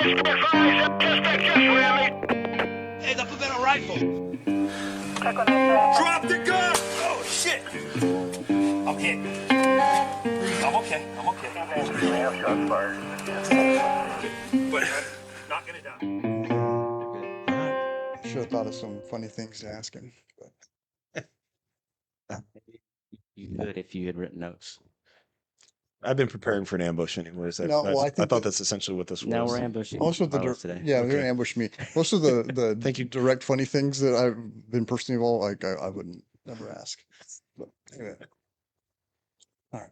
Hey, the better rifle. Drop the gun! Oh, shit! I'm hit. I'm okay. I'm okay. But I'm not gonna die. Should have thought of some funny things to ask him. But You could if you had written notes. I've been preparing for an ambush anyways. I think thought that's essentially what this was. Now we're ambushing. most of the Carlos today. yeah, they're Okay. gonna ambush me. Most of the Thank you. direct funny things that I've been personally involved, like I wouldn't never ask. But anyway. All right.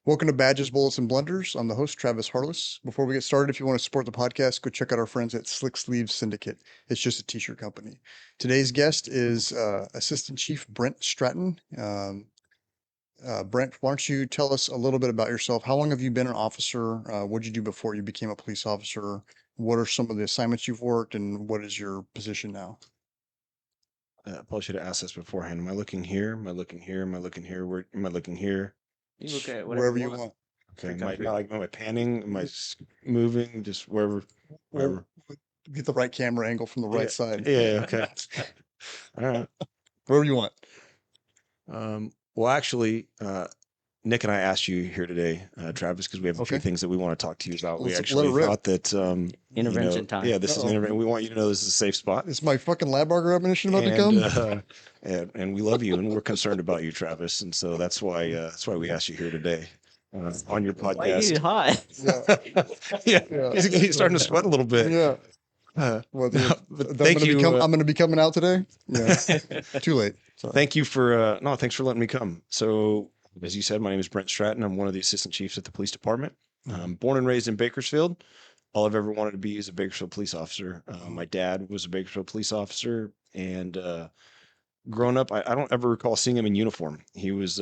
Welcome to Badges, Bullets, and Blunders. I'm the host, Travis Harless. Before we get started, if you want to support the podcast, go check out our friends at Slick Sleeves Syndicate. It's just a t-shirt company. Today's guest is Assistant Chief Brent Stratton. Brent, why don't you tell us a little bit about yourself? How long have you been an officer? What did you do before you became a police officer? What are some of the assignments you've worked, and what is your position now? I probably should have asked this beforehand. Am I looking here? Am I looking here? Am I looking here? Where am I looking here? You look at Wherever you want. Okay. Free Am I panning? Am I moving? Just wherever. Get the right camera angle from the right Yeah. side. Yeah. Okay. All right. Wherever you want. Well, actually, Nick and I asked you here today, Travis, because we have a few Okay. things that we want to talk to you about. We Let's let actually it rip. thought that Intervention time. Yeah, this is an Uh-oh. intervention. We want you to know this is a safe spot. Is my fucking lab burger ammunition about to come? And we love you, and we're concerned about you, Travis, and so that's why we asked you here today on your Why are you podcast. Yeah. Yeah, he's starting to sweat a little bit. Yeah. Well, But thank you. I'm going to be coming out today. Yeah. Too late. Sorry. Thank you for thanks for letting me come. So, as you said, my name is Brent Stratton. I'm one of the assistant chiefs at the police department. Born and raised in Bakersfield. All I've ever wanted to be is a Bakersfield police officer. My dad was a Bakersfield police officer, and growing up, I don't ever recall seeing him in uniform. He was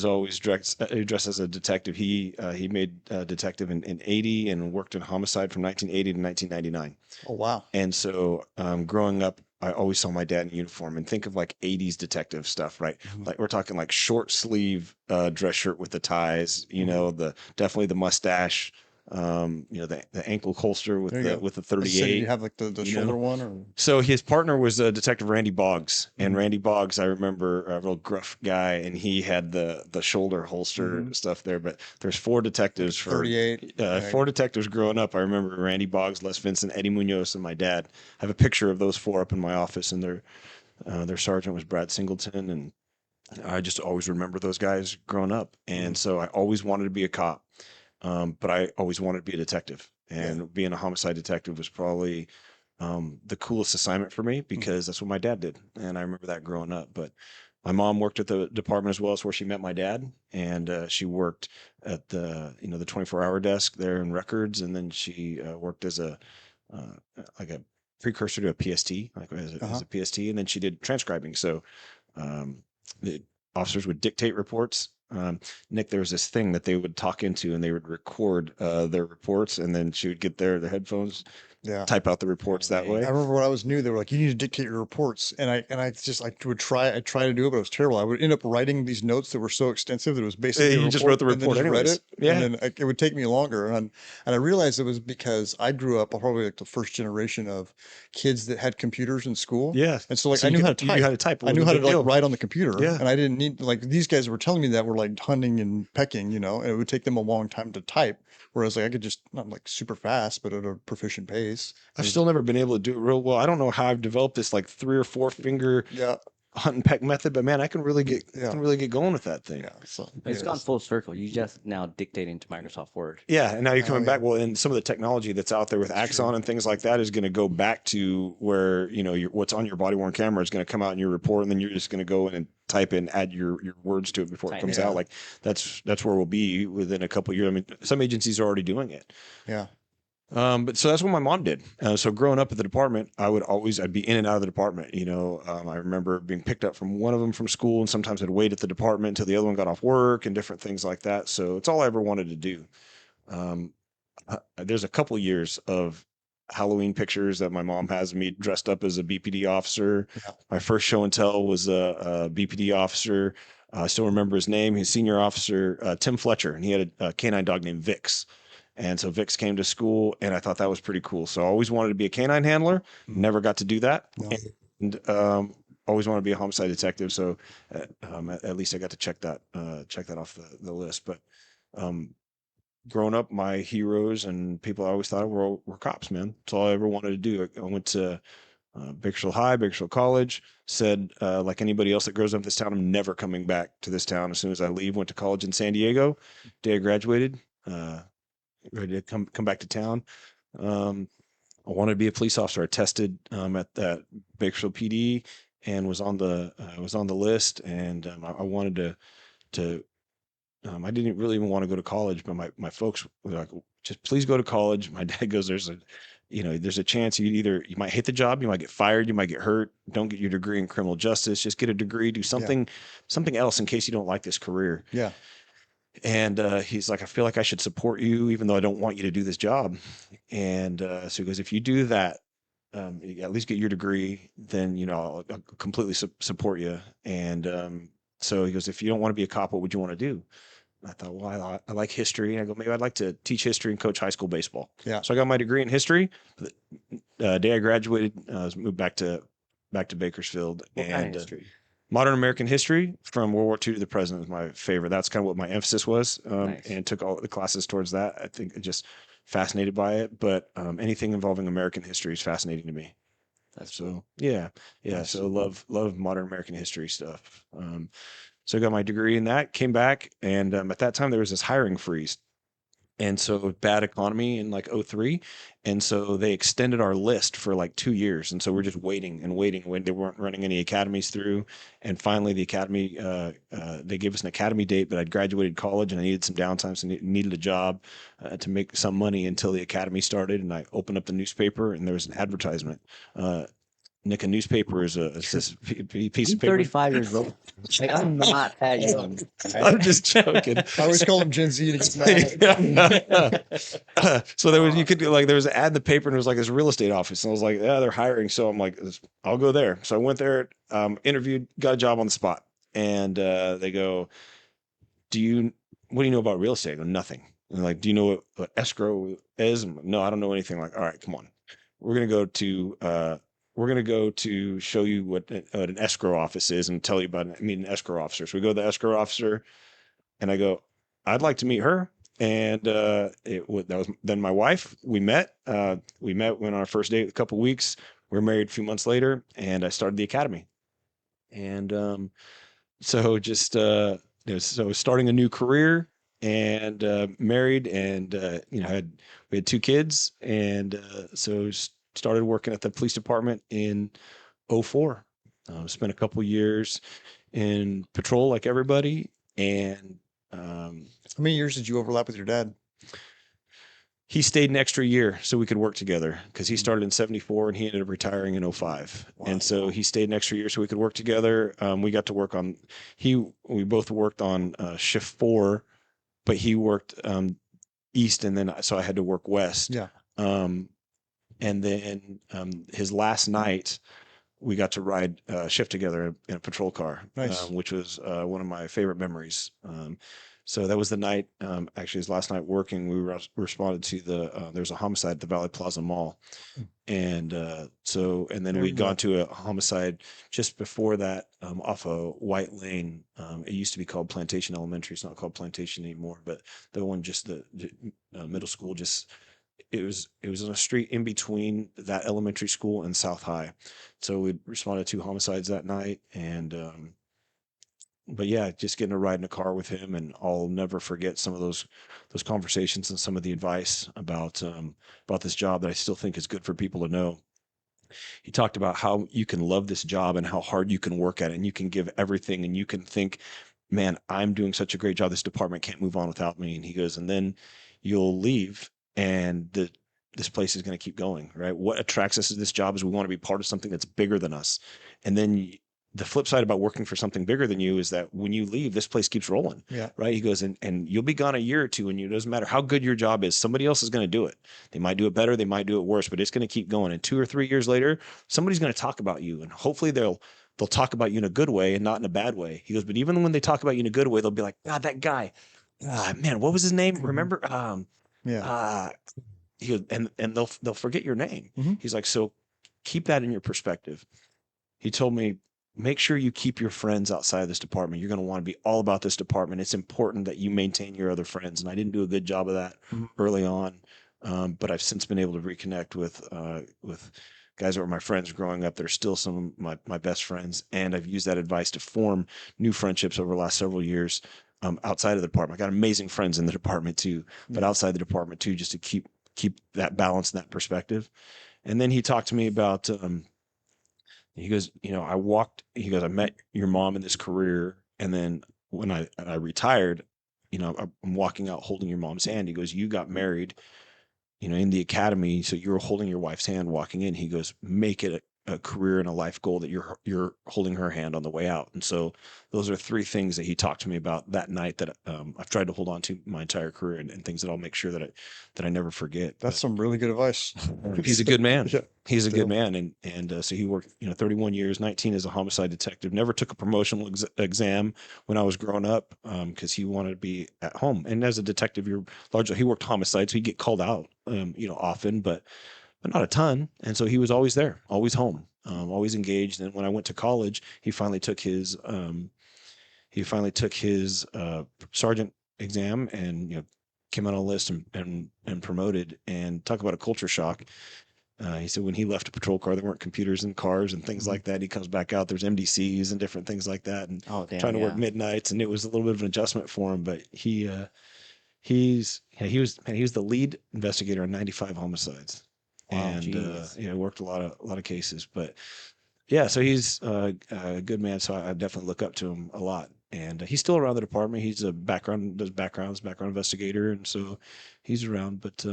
always dressed as a detective. He made detective in 80 and worked in homicide from 1980 to 1999. Oh, wow. And so growing up, I always saw my dad in uniform, and think of like 80s detective stuff, right? Mhm. Like we're talking like short sleeve dress shirt with the ties, definitely the mustache, the ankle holster with There you go. the So did 38. you have like the you shoulder know? one? Or? So his partner was Detective Randy Boggs, and Mhm. Randy Boggs, I remember, a real gruff guy, and he had the shoulder holster Mhm. stuff there. But there's four detectives for 38. four detectives growing up. I remember Randy Boggs, Les Vincent, Eddie Munoz, and my dad. I have a picture of those four up in my office, and their sergeant was Brad Singleton, and I just always remember those guys growing up. And so I always wanted to be a cop, but I always wanted to be a detective. And being a homicide detective was probably the coolest assignment for me because that's what my dad did. And I remember that growing up. But my mom worked at the department as well as where she met my dad. And she worked at the 24-hour desk there in records. And then she worked as a precursor to a PST, like as a PST. And then she did transcribing. So the officers would dictate reports. Nick, there was this thing that they would talk into, and they would record their reports, and then she would get their headphones, type out the reports that way. I remember when I was new, they were like, "You need to dictate your reports," and I would try to do it, but it was terrible. I would end up writing these notes that were so extensive that it was basically You just wrote the and then report just read anyways. it, Yeah. and then it would take me longer, and I realized it was because I grew up probably like the first generation of kids that had computers in school. Yeah. And so like So I you knew how could- to you type. knew how to type. It I knew wasn't how a to big like deal. write on the computer, Yeah. and I didn't need like these guys were telling me that were like hunting and pecking, and it would take them a long time to type. Whereas like I could just not like super fast, but at a proficient pace. I've still never been able to do it real well. I don't know how I've developed this like 3 or 4 finger Yeah. hunt and peck method, but man, I can really get going with that thing. Yeah. So It's gone full circle. You just now dictating to Microsoft Word. Yeah, and now you're coming yeah. back. Well, and some of the technology that's out there with Axon and things like that is going to go back to where what's on your body worn camera is going to come out in your report, and then you're just going to go in and type in, add your words to it before it comes out. Like that's where we'll be within a couple of years. I mean, some agencies are already doing it. Yeah. But so that's what my mom did. So growing up at the department, I'd be in and out of the department. I remember being picked up from one of them from school, and sometimes I'd wait at the department until the other one got off work and different things like that. So it's all I ever wanted to do. There's a couple years of Halloween pictures that my mom has me dressed up as a BPD officer. Yeah. My first show and tell was a BPD officer. I still remember his name. He's senior officer, Tim Fletcher, and he had a canine dog named Vix. And so Vix came to school, and I thought that was pretty cool. So I always wanted to be a canine handler, never got to do that. No. And always wanted to be a homicide detective. So at least I got to check that off the list. But growing up, my heroes and people I always thought were cops, man. That's all I ever wanted to do. I went to Bakersfield High, Bakersfield College, said, like anybody else that grows up in this town, I'm never coming back to this town as soon as I leave. Went to college in San Diego. Day I graduated, ready to come back to town. I wanted to be a police officer. I tested at that Bakersfield PD and was on the list. And I wanted to I didn't really even want to go to college, but my folks were like, just please go to college. My dad goes, there's a chance you might hit the job, you might get fired, you might get hurt. Don't get your degree in criminal justice. Just get a degree, do something else in case you don't like this career. Yeah. And he's like, I feel like I should support you, even though I don't want you to do this job. And so he goes, if you do that, you at least get your degree, then, I'll completely support you. And so he goes, if you don't want to be a cop, what would you want to do? I thought, well, I like history. And I go, maybe I'd like to teach history and coach high school baseball. Yeah. So I got my degree in history. The day I graduated, I was moved back to Bakersfield. What kind of And history? modern American history from World War II to the present was my favorite. That's kind of what my emphasis was, Nice. and took all the classes towards that. I think just fascinated by it. But anything involving American history is fascinating to me. That's cool. So yeah. Nice. So love modern American history stuff. So I got my degree in that, came back, and at that time there was this hiring freeze. And so bad economy in like 03. And so they extended our list for like 2 years. And so we're just waiting when they weren't running any academies through. And finally the academy, they gave us an academy date, but I'd graduated college and I needed some downtime. So needed a job to make some money until the academy started. And I opened up the newspaper and there was an advertisement. Nick, a newspaper is this piece I'm of paper. 35 years old. Like, I'm not that young. I'm just joking. I always call him Gen Z. And he gets mad. So there was there was an ad in the paper and it was like this real estate office and I was like, yeah, they're hiring. So I'm like, I'll go there. So I went there, interviewed, got a job on the spot, and they go, what do you know about real estate? I go, nothing. And they're like, do you know what escrow is? I'm like, no, I don't know anything. Like, all right, come on, we're gonna go to show you what an escrow office is and tell you about it. I mean, an escrow officer. So we go to the escrow officer and I go, I'd like to meet her. And that was then my wife. We met, went on our first date a couple of weeks. We were married a few months later and I started the academy. And so just, so starting a new career and married and, we had 2 kids. And so started working at the police department in 04. Spent a couple years in patrol like everybody. And How many years did you overlap with your dad? he stayed an extra year so we could work together because he started in 74 and he ended up retiring in 05. Wow. And so he stayed an extra year so we could work together. We got to work on, we both worked on shift 4, but he worked east and then, so I had to work west. Yeah. And then his last night, we got to ride shift together in a patrol car, Nice. which was one of my favorite memories. So that was the night, actually his last night working, we responded to there's a homicide at the Valley Plaza Mall. And and then we'd gone to a homicide just before that off a White Lane. It used to be called Plantation Elementary. It's not called Plantation anymore, but the one just the middle school it was on a street in between that elementary school and South High. So we responded to 2 homicides that night. And, but yeah, just getting to ride in a car with him, and I'll never forget some of those conversations and some of the advice about this job that I still think is good for people to know. He talked about how you can love this job and how hard you can work at it and you can give everything and you can think, man, I'm doing such a great job. This department can't move on without me. And he goes, and then you'll leave and this place is going to keep going, right? What attracts us to this job is we want to be part of something that's bigger than us. And then the flip side about working for something bigger than you is that when you leave, this place keeps rolling, right? He goes, and you'll be gone a year or 2 and it doesn't matter how good your job is. Somebody else is going to do it. They might do it better. They might do it worse, but it's going to keep going. And 2 or 3 years later, somebody's going to talk about you, and hopefully they'll talk about you in a good way and not in a bad way. He goes, but even when they talk about you in a good way, they'll be like, God, that guy, man, what was his name? Remember? Yeah. He goes, and they'll forget your name. Mhm. He's like, so keep that in your perspective. He told me, make sure you keep your friends outside of this department. You're going to want to be all about this department. It's important that you maintain your other friends. And I didn't do a good job of that Mhm. early on. But I've since been able to reconnect with guys that were my friends growing up. They're still some of my best friends. And I've used that advice to form new friendships over the last several years outside of the department. I got amazing friends in the department too, but Yeah. outside the department too, just to keep that balance and that perspective. And then he talked to me about, he goes, he goes, I met your mom in this career. And then when I retired, I'm walking out holding your mom's hand. He goes, you got married, in the academy. So you were holding your wife's hand walking in. He goes, make it a career and a life goal that you're holding her hand on the way out. And so those are three things that he talked to me about that night that I've tried to hold on to my entire career, and things that I'll make sure that I never forget. That's some really good advice. He's a good man. Yeah. He's a Still. good man. And so he worked, 31 years, 19 as a homicide detective, never took a promotional exam when I was growing up, because he wanted to be at home. And as a detective, he worked homicide, so he'd get called out, often, but not a ton. And so he was always there, always home, always engaged. And when I went to college, he finally took his sergeant exam, and, came on a list and promoted. And talk about a culture shock. He said when he left a patrol car, there weren't computers in cars and things Mhm. like that. He comes back out, there's MDCs and different things like that, and Oh, damn. trying to work Yeah. midnights. And it was a little bit of an adjustment for him, but he was the lead investigator on 95 homicides. Wow, And jeez. worked a lot of cases. But yeah, so he's a good man. So I definitely look up to him a lot. And he's still around the department. He's background investigator, and so he's around. But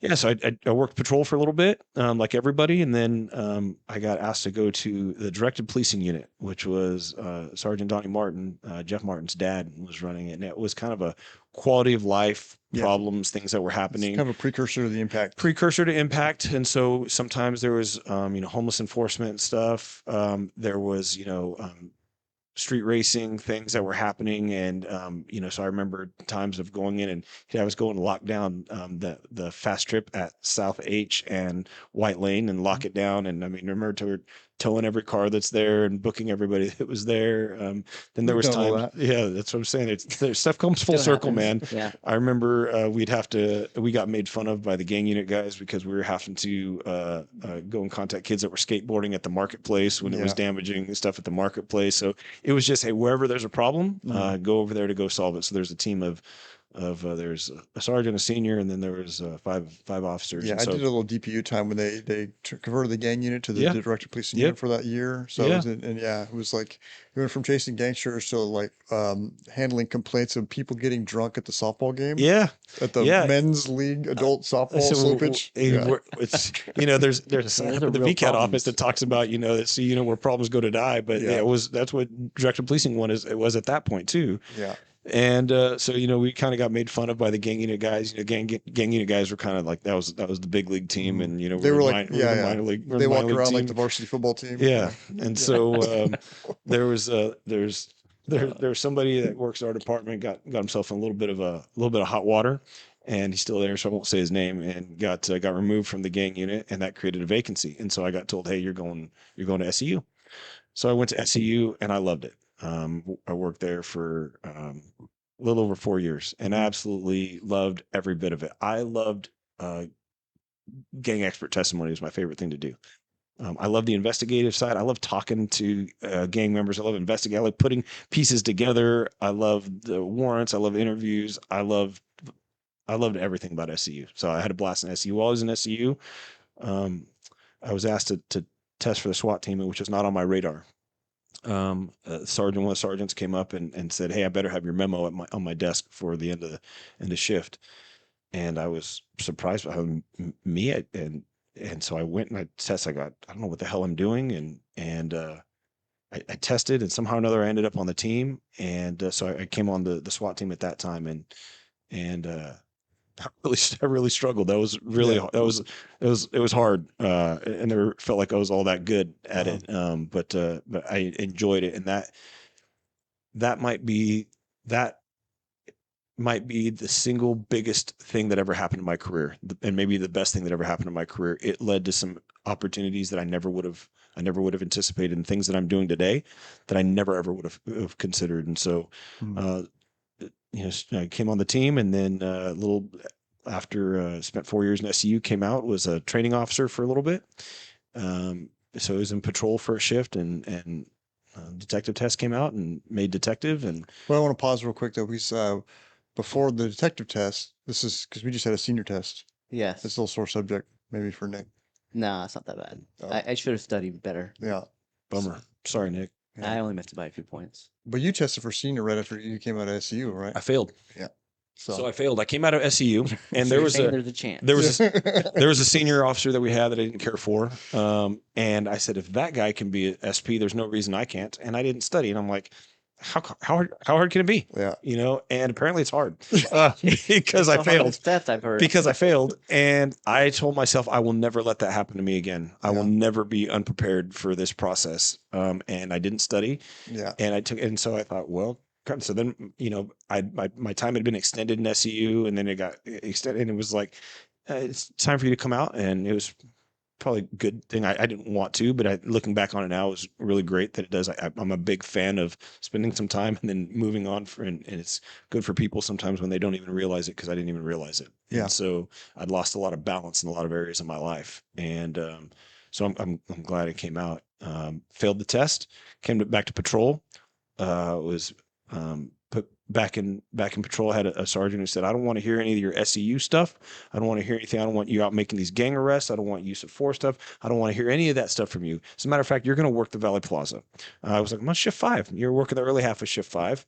yeah, so I worked patrol for a little bit, like everybody, and then I got asked to go to the directed policing unit, which was Sergeant Donnie Martin, Jeff Martin's dad, was running it, and it was kind of a quality of life Yeah. problems, things that were It's happening. kind of a precursor to the impact. Precursor to impact. And so sometimes there was homeless enforcement stuff. There was street racing things that were happening. And so I remember times of going in, and I was going to lock down the fast trip at South H and White Lane and lock it down. And I mean, remember towing every car that's there and booking everybody that was there. Then there We've was done all times, that. yeah, that's what I'm saying. Stuff comes full Still circle, man. happens. Yeah. I remember we got made fun of by the gang unit guys because we were having to go and contact kids that were skateboarding at the marketplace when it was Yeah. damaging stuff at the marketplace. So it was just, hey, wherever there's a problem, go over there to go solve it. So there's a team of there's a sergeant, a senior, and then there was five officers. Yeah, And I so did a little DPU time when they converted the gang unit to the Yeah. directed policing Yep. unit for that year. So it Yeah. was and yeah, it was like we went from chasing gangsters to like handling complaints of people getting drunk at the softball game yeah, at the yeah. men's league adult softball So slippage. Yeah. it's there's a sign those up are at the real VCAT office that problems. talks about where problems go to die, but Yeah. that's what directed policing it was at that point too. Yeah. And so we kind of got made fun of by the gang unit guys. Gang unit guys were kind of like that was the big league team, and They were like, we were yeah, the yeah. minor league. They walked around like team. the varsity football team. Yeah, and Yeah. so there was there's somebody that works at our department got himself in a little bit of hot water, and he's still there, so I won't say his name, and got removed from the gang unit, and that created a vacancy. And so I got told, hey, you're going to SEU. So I went to SEU, and I loved it. I worked there for a little over 4 years, and I absolutely loved every bit of it. I loved gang expert testimony. Was my favorite thing to do. I love the investigative side. I love talking to gang members. I love investigating. I like putting pieces together. I love the warrants. I love interviews. I loved everything about SEU. So I had a blast in SEU. While I was in SEU, I was asked to test for the SWAT team, which was not on my radar. One of the sergeants came up and said, "Hey, I better have your memo on my desk for the end of shift." And I was surprised by how and so I went and I tested. I don't know what the hell I'm doing, and I tested, and somehow or another I ended up on the team, and so I came on the SWAT team at that time, and I really struggled. That was really Yeah. it was hard, and never felt like I was all that good at Uh-huh. it. But I enjoyed it, and that might be that might be the single biggest thing that ever happened in my career, and maybe the best thing that ever happened in my career. It led to some opportunities that I never would have anticipated, and things that I'm doing today that I never ever would have considered. And so, I came on the team, and then a little after spent 4 years in SCU, came out, was a training officer for a little bit. So I was in patrol for a shift, and detective test came out and made detective. And Well, I want to pause real quick though, because before the detective test, this is because we just had a senior test. Yes. It's a little sore subject, maybe for Nick. Nah, it's not that bad. Oh. I should have studied better. Yeah. bummer. Sorry, Nick. Yeah. I only missed it by a few points. But you tested for senior right after you came out of SCU, right? I failed. Yeah. So I failed. I came out of SCU, and So there you're was saying there's a chance. there was a senior officer that we had that I didn't care for. And I said, if that guy can be a SP, there's no reason I can't. And I didn't study. And I'm like, how hard can it be? Yeah. And apparently it's hard because I So hard failed. as theft, I've heard. Because I failed, and I told myself I will never let that happen to me again. I will never be unprepared for this process. And I didn't study. Yeah. And so I thought, well, so then, my time had been extended in SEU, and then it got extended, and it was like, it's time for you to come out. And it was probably a good thing. I didn't want to, but looking back on it now, it was really great that it does. I'm a big fan of spending some time and then moving on and it's good for people sometimes when they don't even realize it, because I didn't even realize it. Yeah. And so I'd lost a lot of balance in a lot of areas of my life. And so I'm glad it came out. Failed the test, came back to patrol, was put back in patrol. I had a sergeant who said, I don't want to hear any of your SEU stuff. I don't want to hear anything. I don't want you out making these gang arrests. I don't want use of force stuff. I don't want to hear any of that stuff from you. As a matter of fact, you're going to work the Valley Plaza. I was like, I'm on shift 5. You're working the early half of shift 5.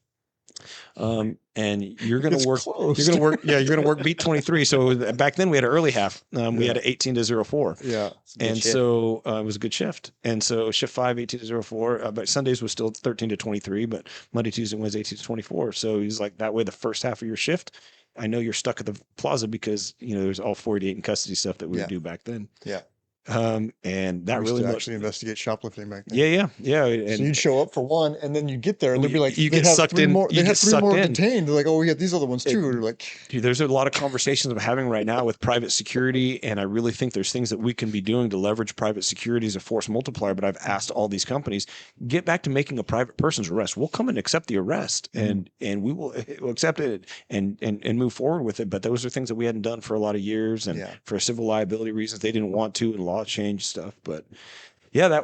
And you're going to work, you're going to work beat 23. So back then we had an early half. We had an 18 to 04. Yeah. And so it was a good shift. And so shift 5, 18 to 04, but Sundays was still 13 to 23, but Monday, Tuesday, Wednesday, 18 to 24. So he's like, that way, the first half of your shift, I know you're stuck at the plaza because, there's all 48 in custody stuff that we would do back then. Yeah. And that really actually investigate shoplifting back then. Yeah. And so you'd show up for one, and then you get there, and they'd be like, you get sucked in. They have 3 more detained. They're like, oh, we got these other ones too. They're like, dude, there's a lot of conversations I'm having right now with private security, and I really think there's things that we can be doing to leverage private security as a force multiplier. But I've asked all these companies, get back to making a private person's arrest. We'll come and accept the arrest, and we will accept it and move forward with it. But those are things that we hadn't done for a lot of years, and for civil liability reasons, they didn't want to, and law change stuff. But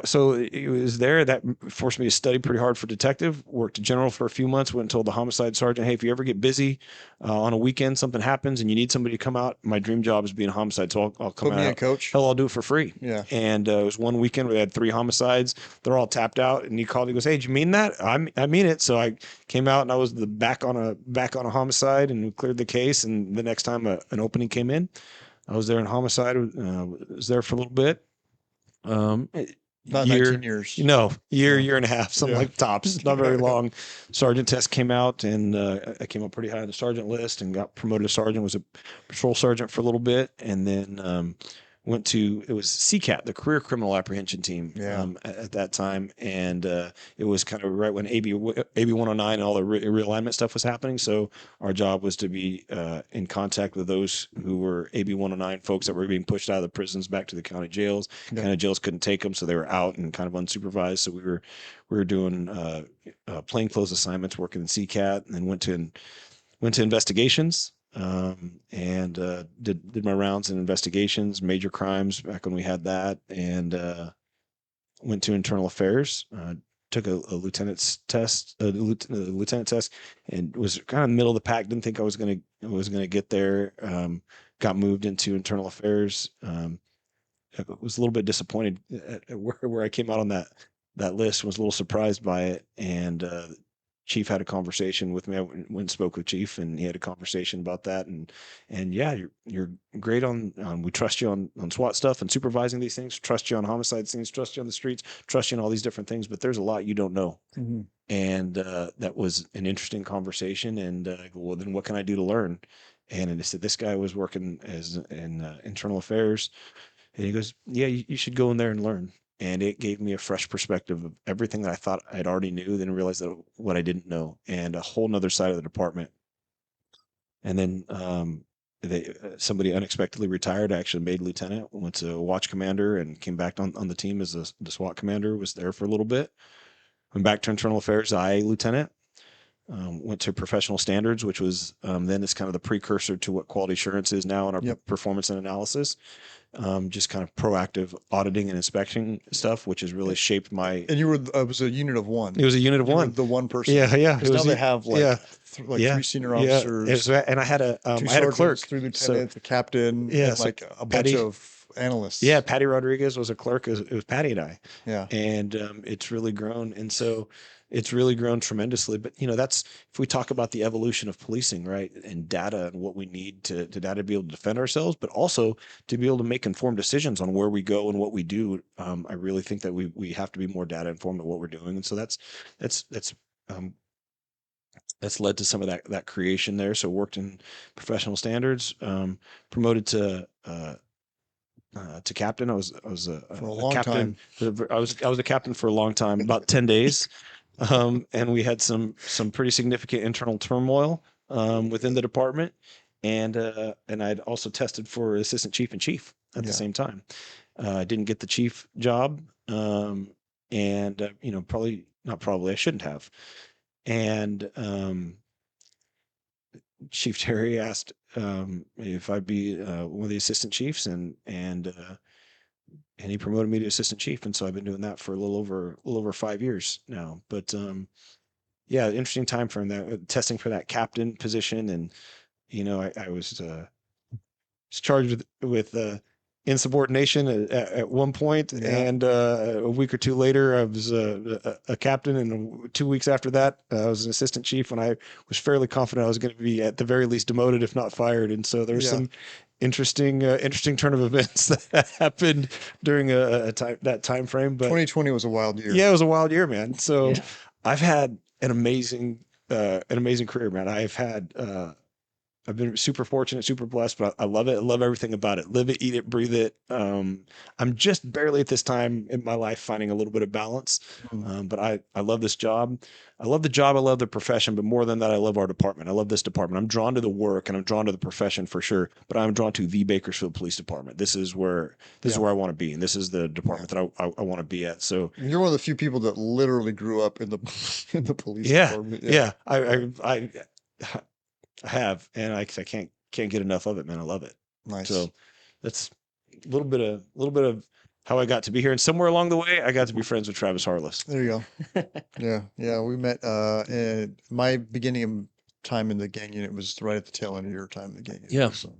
so it was there. That forced me to study pretty hard for detective. Worked general for a few months. Went and told the homicide sergeant, hey, if you ever get busy on a weekend, something happens and you need somebody to come out, my dream job is being a homicide, so I'll come put out. me in, coach. Hell, I'll do it for free. Yeah. And it was one weekend where they had 3 homicides. They're all tapped out, and he called. He goes, hey, did you mean that? I mean it. So I came out, and I was back on a homicide, and we cleared the case. And the next time an opening came in, I was there in homicide. Was there for a little bit. Not 19 years. Year and a half, something like tops, not very long. Sergeant test came out, and I came up pretty high on the sergeant list and got promoted to sergeant, was a patrol sergeant for a little bit. And then went to, it was CAT, the Career Criminal Apprehension Team at that time. And it was kind of right when AB 109 and all the realignment stuff was happening. So our job was to be in contact with those who were AB 109 folks that were being pushed out of the prisons back to the county jails. County jails couldn't take them, so they were out and kind of unsupervised. So we were doing plainclothes assignments, working in CAT, and then went to investigations. And did my rounds in investigations, major crimes back when we had that, and went to internal affairs. Took a lieutenant's test, lieutenant test, and was kind of middle of the pack. Didn't think I was gonna get there. Got moved into internal affairs. I was a little bit disappointed at where I came out on that list. Was a little surprised by it, and Chief had a conversation with me. I went and spoke with Chief, and he had a conversation about that. And yeah, you're great on we trust you on SWAT stuff and supervising these things, trust you on homicide things, trust you on the streets, trust you on all these different things, but there's a lot you don't know. Mm-hmm. And that was an interesting conversation. And I go, well, then what can I do to learn? And I said, this guy was working in internal affairs. And he goes, yeah, you should go in there and learn. And it gave me a fresh perspective of everything that I thought I'd already knew, then realized that what I didn't know, and a whole nother side of the department. and then somebody unexpectedly retired. I actually made lieutenant, went to watch commander, and came back on the team as the SWAT commander. Was there for a little bit. Went back to internal affairs, IA lieutenant. Went to professional standards, which was then is kind of the precursor to what quality assurance is now in our performance and analysis. Just kind of proactive auditing and inspection stuff, which has really shaped my. And you were, it was a unit of one. It was a unit of You were one. the one person. Yeah, yeah. Because now they have like, three senior officers. And I had a two clerk, sergeants, 3 lieutenants, a captain, Yeah, and so like a bunch of analysts. Yeah, Patty Rodriguez was a clerk. It was Patty and I. Yeah. And it's really grown. And so it's really grown tremendously. But, that's if we talk about the evolution of policing, right, and data and what we need to data to be able to defend ourselves, but also to be able to make informed decisions on where we go and what we do. I really think that we have to be more data informed of what we're doing. And so that's led to some of that creation there. So worked in professional standards, promoted to captain. I was For a long captain. I was a captain for a long time, about 10 days. And we had some pretty significant internal turmoil within the department. And I'd also tested for assistant chief and chief at the same time. I didn't get the chief job. Probably not probably, I shouldn't have. And Chief Terry asked if I'd be one of the assistant chiefs, and he promoted me to assistant chief, and so I've been doing that for a little over 5 years now. But interesting time frame there, testing for that captain position, and I was charged with insubordination at one point, and a week or two later I was a captain, and 2 weeks after that I was an assistant chief, when I was fairly confident I was going to be at the very least demoted, if not fired. And so there's some interesting turn of events that happened during that time frame. But 2020 was a wild year. Yeah, it was a wild year, man. So I've had an amazing career, man. I've been super fortunate, super blessed, but I love it. I love everything about it. Live it, eat it, breathe it. I'm just barely at this time in my life finding a little bit of balance. But I love this job. I love the job. I love the profession, but more than that, I love our department. I love this department. I'm drawn to the work and I'm drawn to the profession for sure, but I'm drawn to the Bakersfield Police Department. This is where I want to be. And this is the department that I want to be at. So you're one of the few people that literally grew up in the police department. Yeah. I have, and I can't get enough of it, man. I love it. Nice. So that's a little bit of how I got to be here, and somewhere along the way, I got to be friends with Travis Harless. There you go. Yeah. We met. My beginning of time in the gang unit was right at the tail end of your time in the gang unit. Yeah. So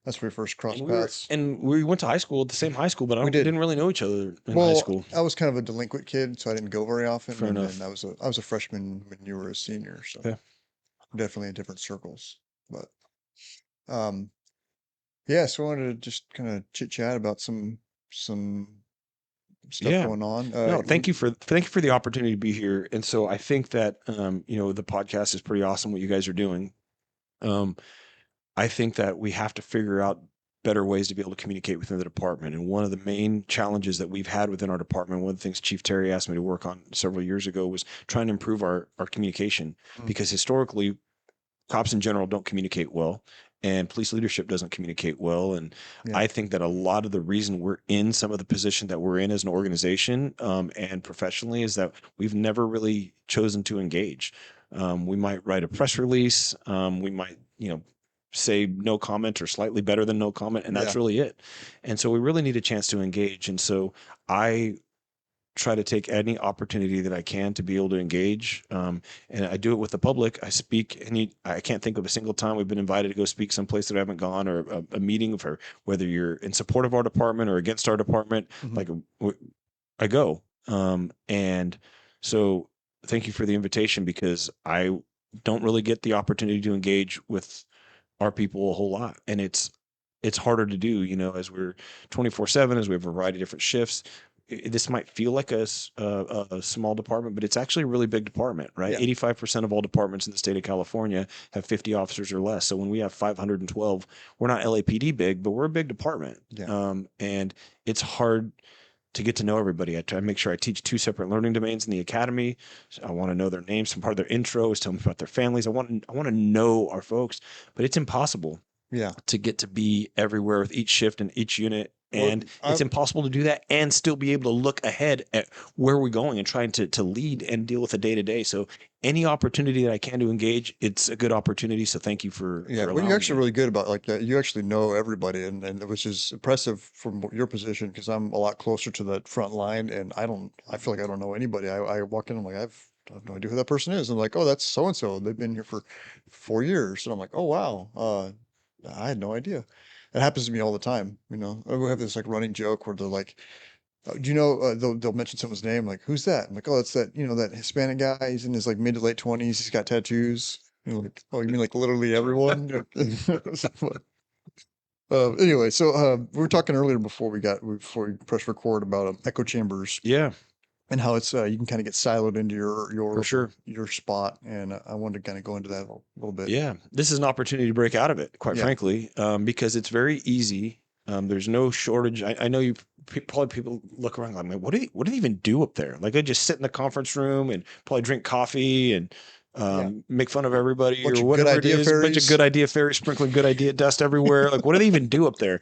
that's where we first crossed paths. paths. We went to high school at the same high school, but we didn't really know each other in high school. I was kind of a delinquent kid, so I didn't go very often. Fair enough. And I was a freshman when you were a senior, so definitely in different circles. But so I wanted to just kind of chit chat about some stuff going on. No, thank you for the opportunity to be here. And so I think that the podcast is pretty awesome what you guys are doing. I think that we have to figure out better ways to be able to communicate within the department. And one of the main challenges that we've had within our department, one of the things Chief Terry asked me to work on several years ago, was trying to improve our communication, because historically cops in general don't communicate well, and police leadership doesn't communicate well. And I think that a lot of the reason we're in some of the position that we're in as an organization and professionally is that we've never really chosen to engage. We might write a press release. We might, say no comment or slightly better than no comment, and that's really it. And so we really need a chance to engage. And so I try to take any opportunity that I can to be able to engage. And I do it with the public. I speak, and I can't think of a single time we've been invited to go speak someplace that I haven't gone, or a meeting for whether you're in support of our department or against our department. Like I go. And so thank you for the invitation, because I don't really get the opportunity to engage with our people a whole lot. And it's harder to do, as we're 24/7, as we have a variety of different shifts. This might feel like a small department, but it's actually a really big department, right? 85% of all departments in the state of California have 50 officers or less. So when we have 512, we're not LAPD big, but we're a big department. And it's hard to get to know everybody. I try to make sure I teach 2 separate learning domains in the academy. So I want to know their names. Some part of their intro is telling me about their families. I want to know our folks, but it's impossible Yeah. to get to be everywhere with each shift and each unit. And Well, it's impossible to do that and still be able to look ahead at where we're going and trying to lead and deal with the day to day. So any opportunity that I can to engage, it's a good opportunity. So thank you for Yeah, well, allowing you're actually me. really good about like that. You actually know everybody, and which is impressive from your position because I'm a lot closer to that front line, and I feel like I don't know anybody. I walk in, I'm like, I have no idea who that person is. And like, oh, that's so and so. They've been here for 4 years, and I'm like, oh wow, I had no idea. It happens to me all the time. We have this like running joke where they're like, do you know, they'll mention someone's name, like, who's that? I'm like, oh, that's that, that Hispanic guy. He's in his like mid to late 20s. He's got tattoos. Like, oh, you mean like literally everyone? Anyway, so we were talking earlier before we press record about echo chambers Yeah, and how it's you can kind of get siloed into for sure. your spot, and I wanted to kind of go into that a little bit. Yeah, this is an opportunity to break out of it, quite Yeah. frankly, because it's very easy. There's no shortage. I know probably people look around like, what do they even do up there? Like they just sit in the conference room and probably drink coffee and Yeah. make fun of everybody Bunch or of good whatever it idea is. A bunch of fairies. good idea fairies sprinkling good idea dust everywhere. Like what do they even do up there?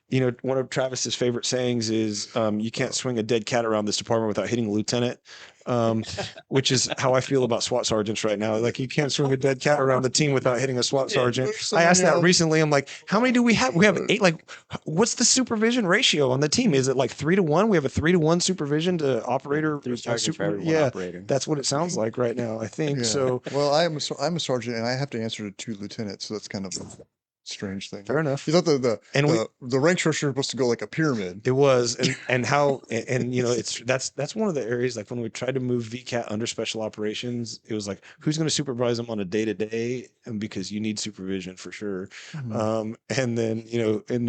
One of Travis's favorite sayings is, you can't swing a dead cat around this department without hitting a lieutenant, um, which is how I feel about SWAT sergeants right now. Like you can't swing a dead cat around the team without hitting a SWAT sergeant. There's so I asked many that of 'em. recently. I'm like, how many do we have? We have 8. Like, what's the supervision ratio on the team? Is it like 3-to-1? We have a 3-to-1 supervision to operator. 3 sergeants for every 1 Yeah, operator. that's what it sounds like right now, I think. Yeah. So Well, I'm a sergeant, and I have to answer to 2 lieutenants, so that's kind of a strange thing. fair enough. You thought And the rank structure was supposed to go like a pyramid. It was, and how, and it's that's one of the areas, like when we tried to move VCAT under special operations, it was like, who's going to supervise them on a day to day, and because you need supervision for sure. And then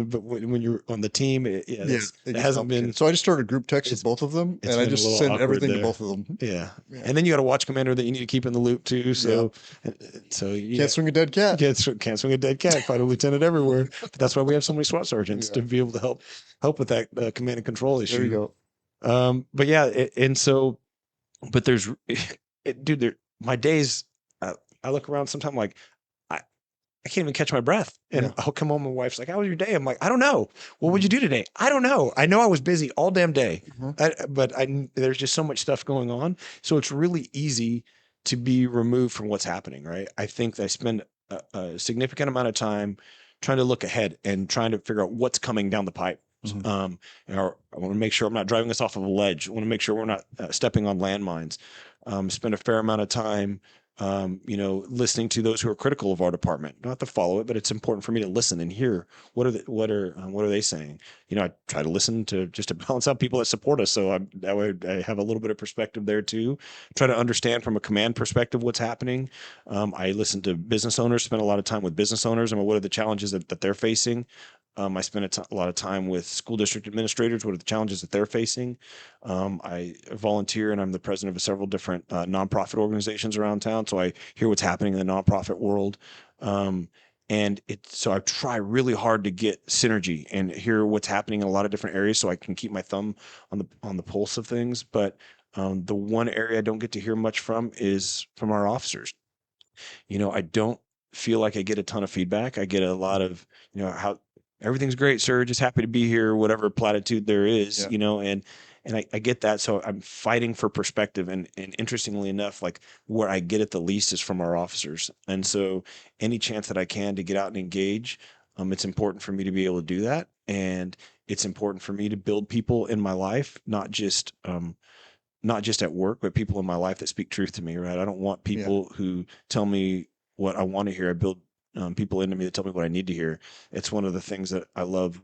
but when you're on the team, It that gets hasn't been. complicated. So I just started a group text with it's- both of them, it's and I been a just little send awkward everything to there. both of them. Yeah. Yeah. And then you got a watch commander that you need to keep in the loop too. So Can't swing a dead cat. can't swing a dead cat. Find a lieutenant everywhere. But that's why we have so many SWAT sergeants to be able to help with that command and control issue. There you go. But yeah, and so, but there's, dude, my days, I look around sometimes like, I can't even catch my breath. And Yeah. I'll come home, my wife's like, how was your day? I'm like, I don't know. What would you do today? I don't know. I know I was busy all damn day, but there's just so much stuff going on. So it's really easy to be removed from what's happening, right? I think that I spend a significant amount of time trying to look ahead and trying to figure out what's coming down the pipe. I want to make sure I'm not driving us off of a ledge. I want to make sure we're not stepping on landmines. Spend a fair amount of time, listening to those who are critical of our department. Not to follow it, but it's important for me to listen and hear what are they saying. I try to listen to just to balance out people that support us. So that way I have a little bit of perspective there too. Try to understand from a command perspective what's happening. I listen to business owners. Spend a lot of time with business owners and what are the challenges that they're facing. I spend a lot of time with school district administrators. What are the challenges that they're facing? I volunteer and I'm the president of several different nonprofit organizations around town. So I hear what's happening in the nonprofit world. So I try really hard to get synergy and hear what's happening in a lot of different areas so I can keep my thumb on the pulse of things. But the one area I don't get to hear much from is from our officers. I don't feel like I get a ton of feedback. I get a lot of, how everything's great, sir. Just happy to be here, whatever platitude there is, and I get that. So I'm fighting for perspective. And interestingly enough, like where I get it the least is from our officers. And so any chance that I can to get out and engage, it's important for me to be able to do that. And it's important for me to build people in my life, not just at work, but people in my life that speak truth to me, right? I don't want people who tell me what I want to hear. I build people into me that tell me what I need to hear. It's one of the things that I love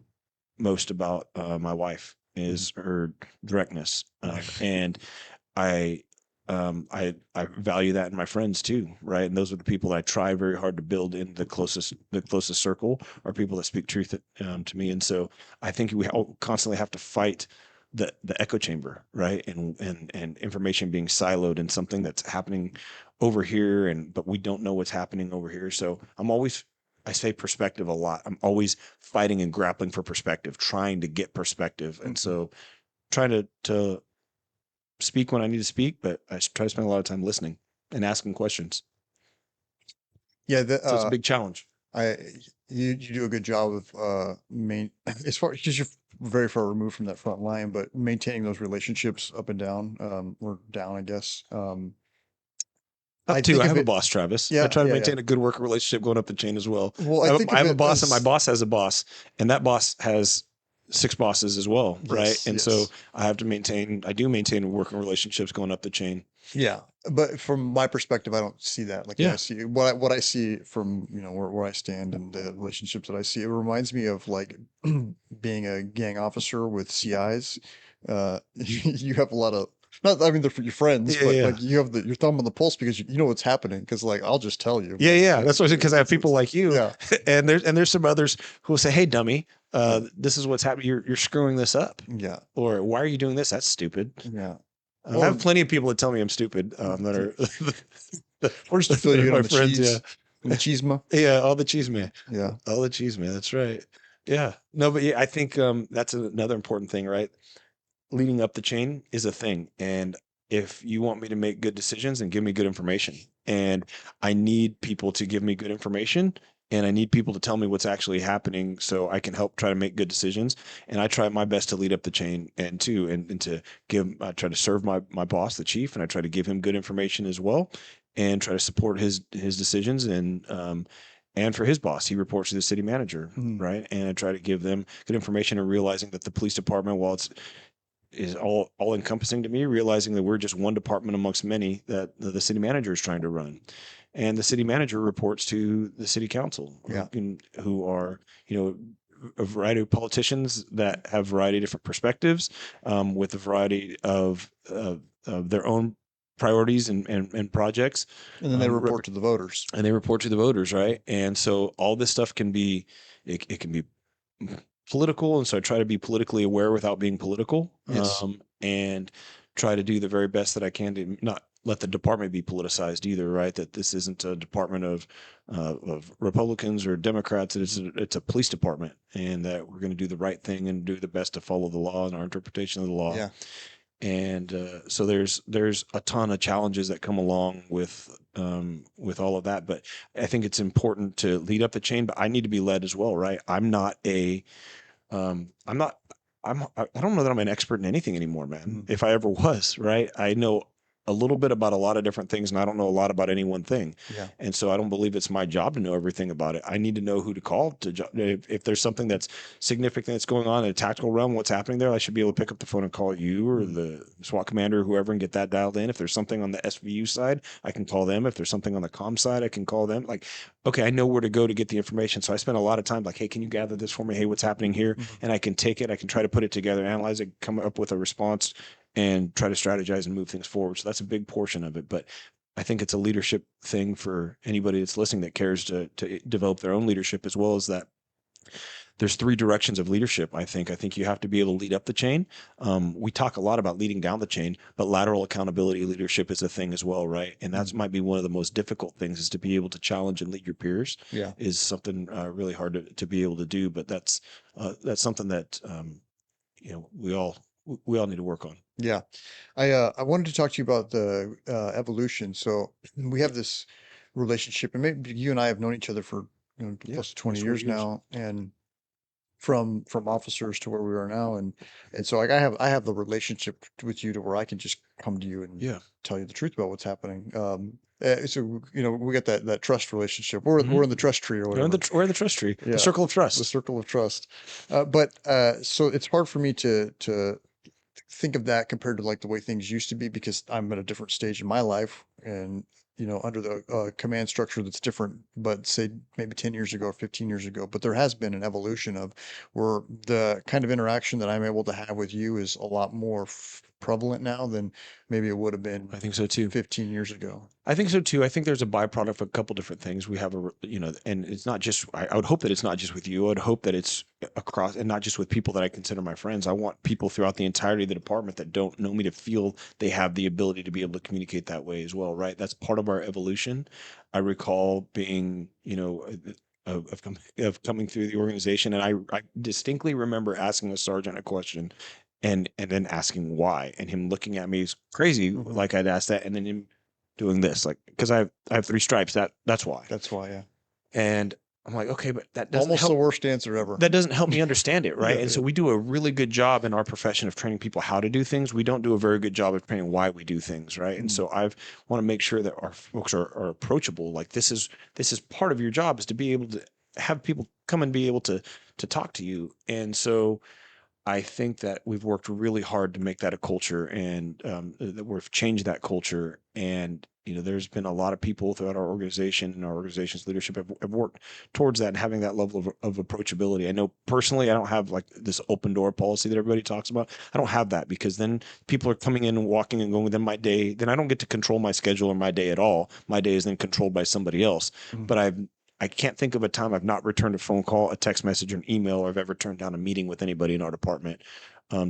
most about my wife is her directness, and I value that in my friends too, right? And those are the people that I try very hard to build in the closest circle are people that speak truth to me. And so I think we constantly have to fight the echo chamber, right? And information being siloed in something that's happening over here, but we don't know what's happening over here. So I say perspective a lot. I'm always fighting and grappling for perspective, trying to get perspective. And so trying to speak when I need to speak, but I try to spend a lot of time listening and asking questions. Yeah, So it's a big challenge. you do a good job of as far because you're very far removed from that front line, but maintaining those relationships up and down, or down, I guess. Up I to, think I of have a it, boss, Travis. I yeah, try to yeah, yeah. maintain a good working relationship going up the chain as well. Well, I think I of have a it boss, and my as boss has a boss, and that boss has 6 bosses as well, right? yes, And so yes. I do maintain working relationships going up the chain. Yeah, but from my perspective, I don't see that. Like, Yeah. I see what I see from, where I stand and the relationships that I see. It reminds me of like being a gang officer with CIs. You have a lot of not, I mean, they're your friends, Yeah, but yeah. like you have your thumb on the pulse because you know what's happening. Because like I'll just tell you. Yeah, Like, yeah. That's what I said, because I have people like you, yeah, and there's some others who will say, "Hey, dummy, yeah, this is what's happening. You're screwing this up," yeah, or "Why are you doing this? That's stupid." yeah. I Or have plenty of people that tell me I'm stupid. That are or just to fill that are you in my on the friends. Yeah, cheese, on the cheesema. yeah. All the cheese man. Yeah. All the cheese man. That's right. Yeah. No, but yeah, I think that's another important thing, right? Leading up the chain is a thing, and if you want me to make good decisions, then give me good information. And I need people to give me good information, and I need people to tell me what's actually happening so I can help try to make good decisions. And I try my best to lead up the chain and to give, I try to serve my boss, the chief, and I try to give him good information as well, and try to support his decisions. And for his boss, he reports to the city manager, Mhm. right? And I try to give them good information, and realizing that the police department, while it's is all encompassing to me, realizing that we're just one department amongst many that the city manager is trying to run. And the city manager reports to the city council, Yeah. who are, a variety of politicians that have a variety of different perspectives, with a variety of their own priorities and projects. And then they report to the voters. And they report to the voters, right? And so all this stuff can be, it can be political, and so I try to be politically aware without being political, Yes. and try to do the very best that I can to not let the department be politicized either, right? That this isn't a department of Republicans or Democrats. It's a police department, and that we're going to do the right thing and do the best to follow the law and our interpretation of the law. Yeah. And so there's a ton of challenges that come along with all of that, but I think it's important to lead up the chain, but I need to be led as well, right? I'm not a I'm not I don't know that I'm an expert in anything anymore, man. Mhm. If I ever was, right? I know a little bit about a lot of different things, and I don't know a lot about any one thing. Yeah. And so I don't believe it's my job to know everything about it. I need to know who to call if there's something that's significant that's going on in a tactical realm, what's happening there. I should be able to pick up the phone and call you or the SWAT commander or whoever and get that dialed in. If there's something on the SVU side, I can call them. If there's something on the comm side, I can call them. Like, okay, I know where to go to get the information. So I spend a lot of time like, hey, can you gather this for me? Hey, what's happening here? Mhm. And I can take it. I can try to put it together, analyze it, come up with a response, and try to strategize and move things forward. So that's a big portion of it. But I think it's a leadership thing for anybody that's listening that cares to develop their own leadership, as well as that there's 3 directions of leadership. I think you have to be able to lead up the chain. We talk a lot about leading down the chain, but lateral accountability leadership is a thing as well, right? And that's might be one of the most difficult things, is to be able to challenge and lead your peers. Yeah. Is something really hard to be able to do, but that's something that we all need to work on. Yeah. I wanted to talk to you about the evolution. So we have this relationship, and maybe you and I have known each other for Yeah, close to 20 20 years years. now, and from officers to where we are now, and so like I have the relationship with you to where I can just come to you and Yeah. tell you the truth about what's happening. So we got that trust relationship. We're Mhm. in the trust tree or We're in whatever. we're in the trust tree, Yeah. the circle of The trust. circle of trust. But so it's hard for me to think of that compared to like the way things used to be, because I'm at a different stage in my life, and under the command structure that's different, but say maybe 10 years ago or 15 years ago. But there has been an evolution of where the kind of interaction that I'm able to have with you is a lot more prevalent now than maybe it would have been I think so too. 15 years ago. I think so too. I think there's a byproduct of a couple different things. We have and it's not just, I would hope that it's not just with you. I would hope that it's across, and not just with people that I consider my friends. I want people throughout the entirety of the department that don't know me to feel they have the ability to be able to communicate that way as well, right? That's part of our evolution. I recall being, of coming through the organization, and I distinctly remember asking a sergeant a question, and then asking why, and him looking at me is crazy, like I'd asked that, and then him doing this, like, because I have 3 stripes. That's why. That's why, yeah. And I'm like, okay, but that doesn't Almost help. the worst answer ever. That doesn't help me understand it, right? Yeah, and so we do a really good job in our profession of training people how to do things. We don't do a very good job of training why we do things, right? And so I want to make sure that our folks are approachable. Like this is part of your job, is to be able to have people come and be able to talk to you. And so I think that we've worked really hard to make that a culture, and that we've changed that culture. And there's been a lot of people throughout our organization and our organization's leadership have worked towards that and having that level of approachability. I know personally, I don't have like this open door policy that everybody talks about. I don't have that, because then people are coming in and walking and going within my day. Then I don't get to control my schedule or my day at all. My day is then controlled by somebody else. But I can't think of a time I've not returned a phone call, a text message, or an email, or I've ever turned down a meeting with anybody in our department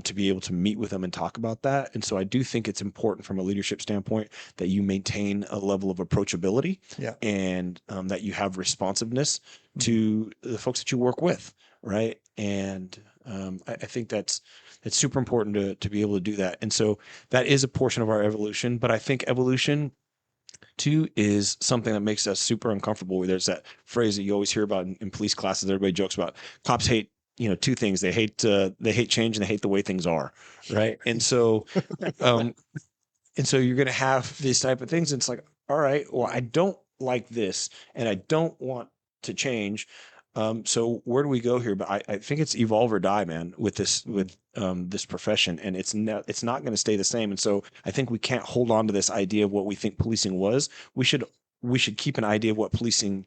to be able to meet with them and talk about that. And so I do think it's important from a leadership standpoint that you maintain a level of approachability, and that you have responsiveness to the folks that you work with, right? And I think it's super important to be able to do that. And so that is a portion of our evolution. But I think evolution too is something that makes us super uncomfortable. There's that phrase that you always hear about in police classes. Everybody jokes about. Cops hate, 2 things. They hate change, and they hate the way things are, right? And so, you're going to have these type of things. And it's like, all right, well, I don't like this, and I don't want to change. So where do we go here? But I think it's evolve or die, man, with this profession, and it's not going to stay the same. And so I think we can't hold on to this idea of what we think policing was. We should keep an idea of what policing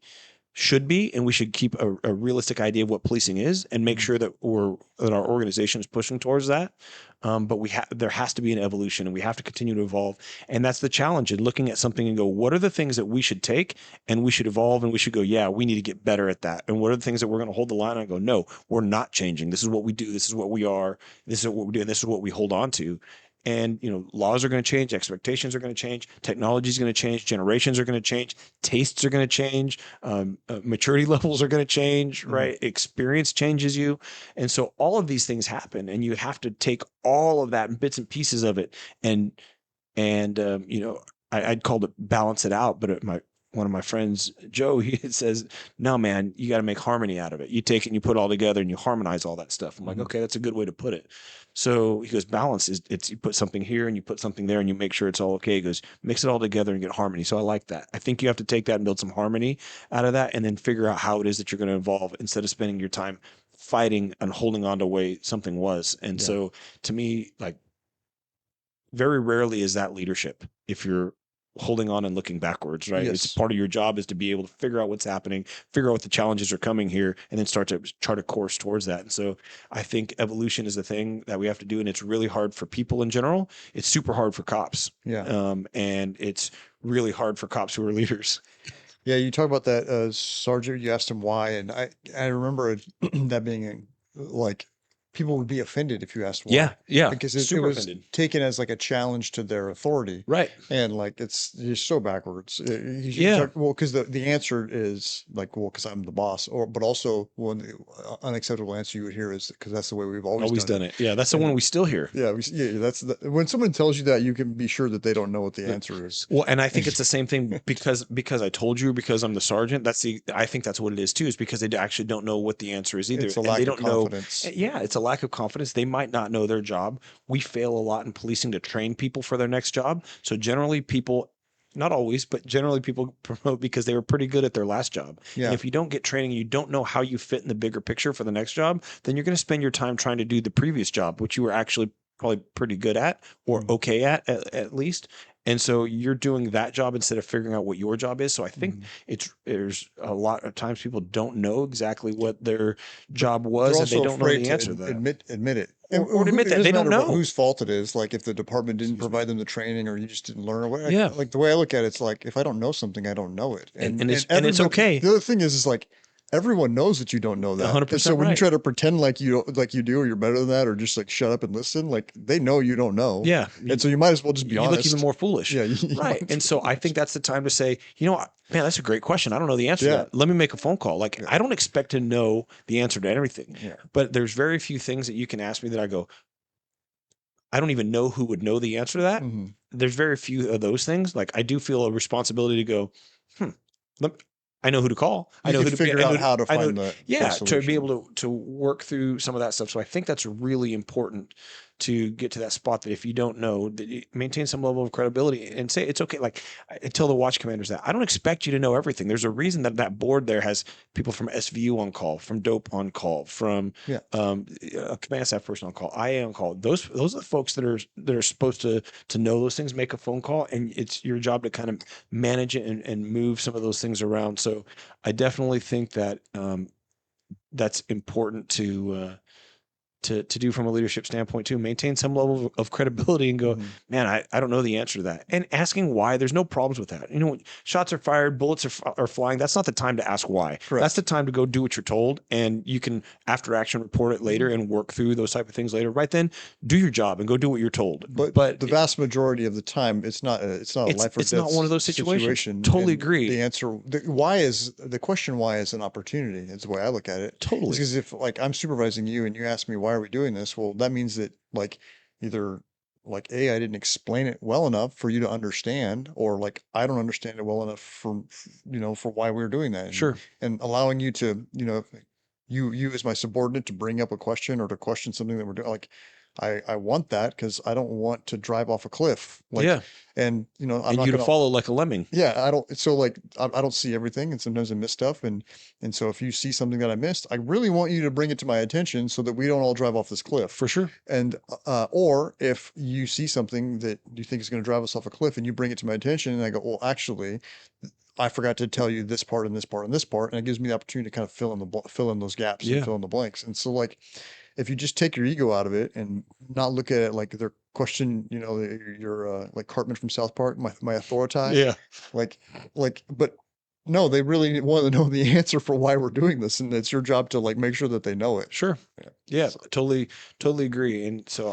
should be, and we should keep a realistic idea of what policing is, and make sure that our organization is pushing towards that. But there has to be an evolution, and we have to continue to evolve. And that's the challenge in looking at something and go, what are the things that we should take and we should evolve, and we should go, yeah, we need to get better at that. And what are the things that we're going to hold the line on and go, no, we're not changing. This is what we do. This is what we are. This is what we do. And this is what we hold on to. And, laws are going to change, expectations are going to change, technology is going to change, generations are going to change, tastes are going to change, maturity levels are going to change, right? Experience changes you. And so all of these things happen, and you have to take all of that and bits and pieces of it. And I'd call it balance it out, but one of my friends, Joe, he says, no, man, you got to make harmony out of it. You take it and you put it all together and you harmonize all that stuff. I'm like, okay, that's a good way to put it. So he goes, balance is you put something here and you put something there and you make sure it's all okay. He goes, mix it all together and get harmony. So I like that. I think you have to take that and build some harmony out of that, and then figure out how it is that you're going to evolve, instead of spending your time fighting and holding on to the way something was. And so to me, like, very rarely is that leadership if you're holding on and looking backwards, right? It's part of your job is to be able to figure out what's happening, figure out what the challenges are coming here, and then start to chart a course towards that. And so I think evolution is the thing that we have to do. And it's really hard for people in general. It's super hard for cops. And it's really hard for cops who are leaders. Yeah, you talk about that sergeant. You asked him why, and I remember that being like, people would be offended if you asked why. Yeah, because it was taken as like a challenge to their authority, right? And like you're so backwards. Well, because the answer is like, well, because I'm the boss, but also one unacceptable answer you would hear is because that's the way we've always done it. Yeah, that's the one we still hear. Yeah, that's when someone tells you that, you can be sure that they don't know what the answer is. Well, and I think it's the same thing because I told you, because I'm the sergeant. I think that's what it is too, is because they actually don't know what the answer is either. It's a lack of confidence. It's a lack of confidence. They might not know their job. We fail a lot in policing to train people for their next job. So generally people, not always, but generally people promote because they were pretty good at their last job. And if you don't get training, you don't know how you fit in the bigger picture for the next job, then you're going to spend your time trying to do the previous job, which you were actually probably pretty good at, or okay at least. And so you're doing that job instead of figuring out what your job is. So I think there's a lot of times people don't know exactly what their job was, and they don't know the answer to that. Admit it. Or admit that they don't know whose fault it is. Like if the department didn't provide them the training, or you just didn't learn. Like the way I look at it, it's like, if I don't know something, I don't know it. And it's okay. The other thing is like, everyone knows that you don't know that. 100%. So when you try to pretend like you do, or you're better than that, or just like shut up and listen, like they know you don't know. Yeah. And so you might as well just be honest. You look even more foolish. Yeah. Right. And so I think that's the time to say, man, that's a great question. I don't know the answer to that. Let me make a phone call. Like, I don't expect to know the answer to everything. But there's very few things that you can ask me that I go, I don't even know who would know the answer to that. Mhm. There's very few of those things. Like I do feel a responsibility to go, let, I know who to call. I You know can who to figure I know, out how to I know, find the yeah, to be solution. able to work through some of that stuff. So I think that's really important to get to that spot that if you don't know, that you maintain some level of credibility and say it's okay. Like I tell the watch commanders that I don't expect you to know everything. There's a reason that that board there has people from SVU on call, from DOPE on call, from Yeah. a command staff person on call, IA on call. Those are the folks that are supposed to know those things, make a phone call, and it's your job to kind of manage it and move some of those things around. So I definitely think that that's important to do from a leadership standpoint too. Maintain some level of credibility and go, Mhm. man, I don't know the answer to that. And asking why, there's no problems with that. You know, when shots are fired, bullets are flying. That's not the time to ask why. Correct. That's the time to go do what you're told, and you can after action report it later and work through those type of things later. Right then, do your job and go do what you're told. But the vast majority of the time, it's not a life or it's death not one of those situations. situation. Totally And agree. The answer, the question why is an opportunity. Is the way I look at it. Totally. Because if like I'm supervising you and you ask me why are we doing this, well, that means that like either like A, I didn't explain it well enough for you to understand, or like I don't understand it well enough for for why we're doing that. Sure. And allowing you to you as my subordinate to bring up a question or to question something that we're doing, like I want that because I don't want to drive off a cliff. Like, Yeah. and I'm And not you to gonna, follow like a lemming. yeah, I don't, so like, I don't see everything and sometimes I miss stuff. And so if you see something that I missed, I really want you to bring it to my attention so that we don't all drive off this cliff. For sure. And, or if you see something that you think is going to drive us off a cliff and you bring it to my attention and I go, well, actually, I forgot to tell you this part and this part and this part. And it gives me the opportunity to kind of fill in those gaps Yeah. and fill in the blanks. And so like, if you just take your ego out of it and not look at it like their question, your like Cartman from South Park, my authority, Yeah. but no, they really want to know the answer for why we're doing this, and it's your job to like make sure that they know it. Sure. Yeah. Yeah, So, totally agree. And so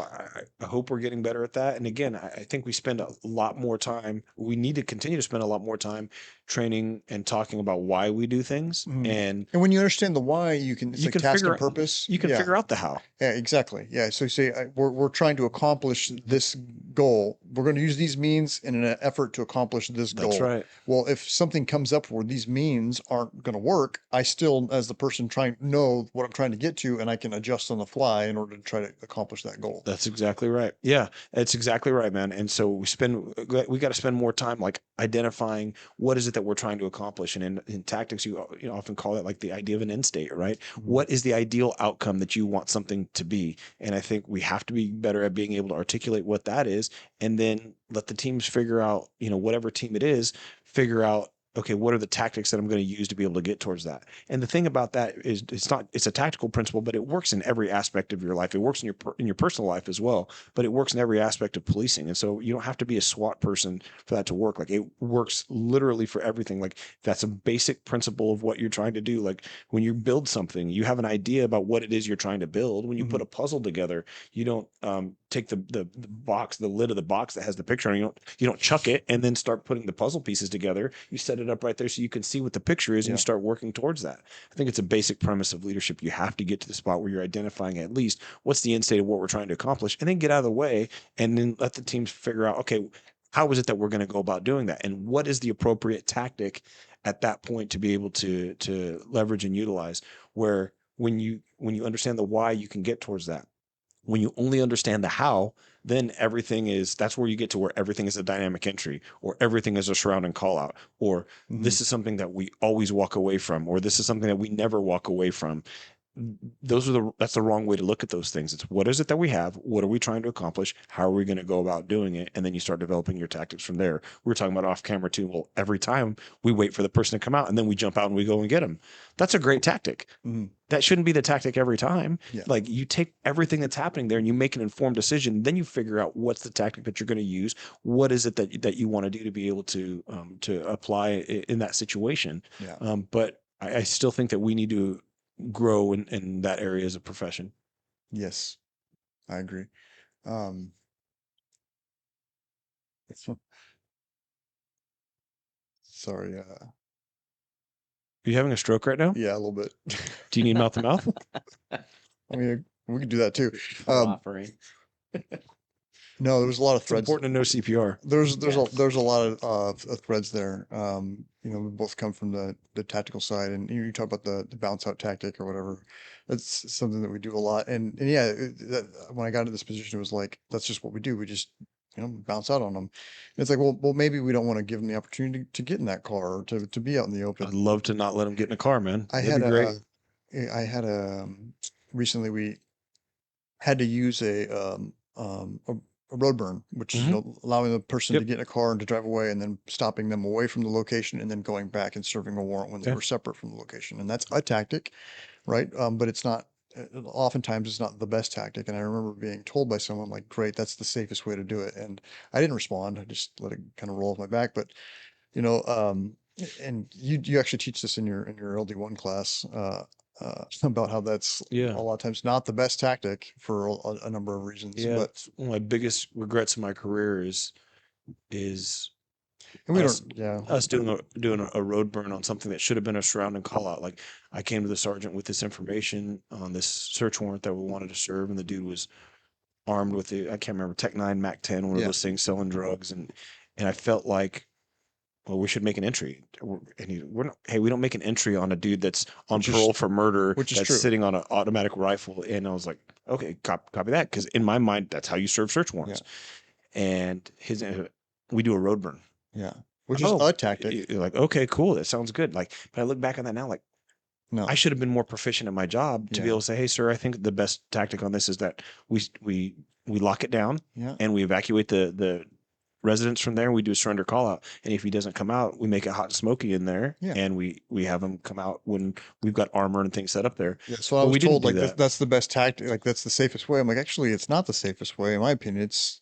I hope we're getting better at that. And again, I think we spend a lot more time. We need to continue to spend a lot more time training and talking about why we do things. mhm. And And when you understand the why, it's you like can task figure and out purpose. you can Yeah. figure out the how. Yeah, exactly. Yeah. So say we're trying to accomplish this goal. We're going to use these means in an effort to accomplish this That's goal. right. Well, if something comes up where these means aren't going to work, I still, as the person trying, know what I'm trying to get to, and I can adjust on the fly in order to try to accomplish that goal. That's exactly right. Yeah, that's exactly right, man. And so we got to spend more time like identifying what is it that we're trying to accomplish. And in tactics, you often call it like the idea of an end state, right? Mhm. What is the ideal outcome that you want something to be? And I think we have to be better at being able to articulate what that is, and then let the teams figure out, whatever team it is, figure out, okay, what are the tactics that I'm going to use to be able to get towards that? And the thing about that is it's a tactical principle, but it works in every aspect of your life. It works in your personal life as well, but it works in every aspect of policing. And so you don't have to be a SWAT person for that to work. Like it works literally for everything. Like that's a basic principle of what you're trying to do. Like when you build something, you have an idea about what it is you're trying to build. When you put a puzzle together, you don't take the box, the lid of the box that has the picture on it. You don't chuck it and then start putting the puzzle pieces together. You set it up right there so you can see what the picture is and you start working towards that. I think it's a basic premise of leadership. You have to get to the spot where you're identifying at least what's the end state of what we're trying to accomplish, and then get out of the way and then let the teams figure out, okay, how is it that we're going to go about doing that? And what is the appropriate tactic at that point to be able to leverage and utilize, where when you understand the why, you can get towards that. When you only understand the how, then that's where you get to where everything is a dynamic entry, or everything is a surrounding call out, or this is something that we always walk away from, or this is something that we never walk away from. That's the wrong way to look at those things. It's what is it that we have? What are we trying to accomplish? How are we going to go about doing it? And then you start developing your tactics from there. We were talking about off camera too. Well, every time we wait for the person to come out and then we jump out and we go and get them. That's a great tactic. Mhm. That shouldn't be the tactic every time. Yeah. Like you take everything that's happening there and you make an informed decision. Then you figure out what's the tactic that you're going to use. What is it that you want to do to be able to apply in that situation? Yeah. But I still think that we need to grow in that area as a profession. Yes, I agree. Um, sorry. Are you having a stroke right now? Yeah, a little bit. Do you need mouth to mouth? I mean, we could do that too. For offering. No, there was a lot of It's threads. important to know CPR. There's a lot of threads there. You know, we both come from the tactical side, and you talk about the bounce out tactic or whatever. That's something that we do a lot. And yeah, when I got into this position, it was like that's just what we do. We just bounce out on them. And it's like, well, maybe we don't want to give them the opportunity to get in that car or to be out in the I'd open. love to not let them get in a car, man. I That'd had be great. I had recently we had to use a road burn, which is allowing the person to Yep. get in a car and to drive away, and then stopping them away from the location, and then going back and serving a warrant when they Okay. were separate from the location. And that's a tactic, right? But it's not. Oftentimes, it's not the best tactic. And I remember being told by someone like, "Great, that's the safest way to do it." And I didn't respond. I just let it kind of roll off my back. But you know, and you actually teach this in your LD1 class about how that's Yeah. a lot of times not the best tactic for a number of reasons. Yeah. But It's one of my biggest regrets in my career is and we us don't, yeah, us doing a road burn on something that should have been a surrounding call out. Like I came to the sergeant with this information on this search warrant that we wanted to serve, and the dude was armed with the I can't remember Tech 9 Mac 10, one of Yeah. those things selling drugs, and I felt like, well, we should make an entry. We're not, hey, we don't make an entry on a dude that's on Which is- parole for murder, which is that's true. sitting on an automatic rifle. And I was like, okay, copy that, because in my mind, that's how you serve search warrants. And we do a road burn. Yeah, which is a tactic. You're like, okay, cool, that sounds good. Like, but I look back on that now, like, No, I should have been more proficient at my job to be Yeah. able to say, hey, sir, I think the best tactic on this is that we lock it down yeah, and we evacuate the residents from there. We do a surrender call out, and if he doesn't come out, we make it hot and smoky in there, Yeah. and we have him come out when we've got armor and things set up there. yeah. So I But was we didn't told do like that. that's the best tactic, like that's the safest way. I'm like, actually, it's not the safest way, in my opinion. It's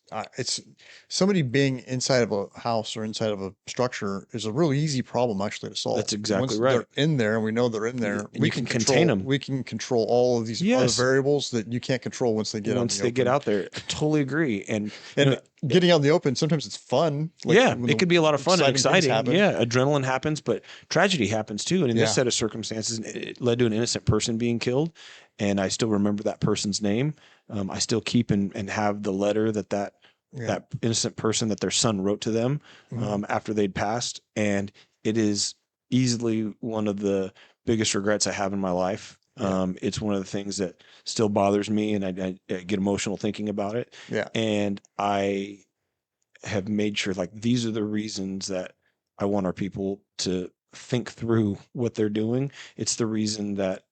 somebody being inside of a house or inside of a structure is a really easy problem actually to solve. That's exactly Once right. they're in there, and we know they're in there, And you can contain 'em. We can control all of these other Yes. variables that you can't control once they get Once out in the they get open. out there, I totally agree. And And getting out in the open, sometimes it's fun. yeah, when it the could be a lot of fun and exciting things exciting. happen. Yeah, adrenaline happens, but tragedy happens too. And in this Yeah. set of circumstances, it led to an innocent person being killed. And I still remember that person's name. I still keep and have the letter that Yeah. innocent person, that their son wrote to them Mhm. after they'd passed. And it is easily one of the biggest regrets I have in my life. Yeah. It's one of the things that still bothers me, and I get emotional thinking about it. Yeah. And I have made sure, like, these are the reasons that I want our people to think through what they're doing. It's the reason that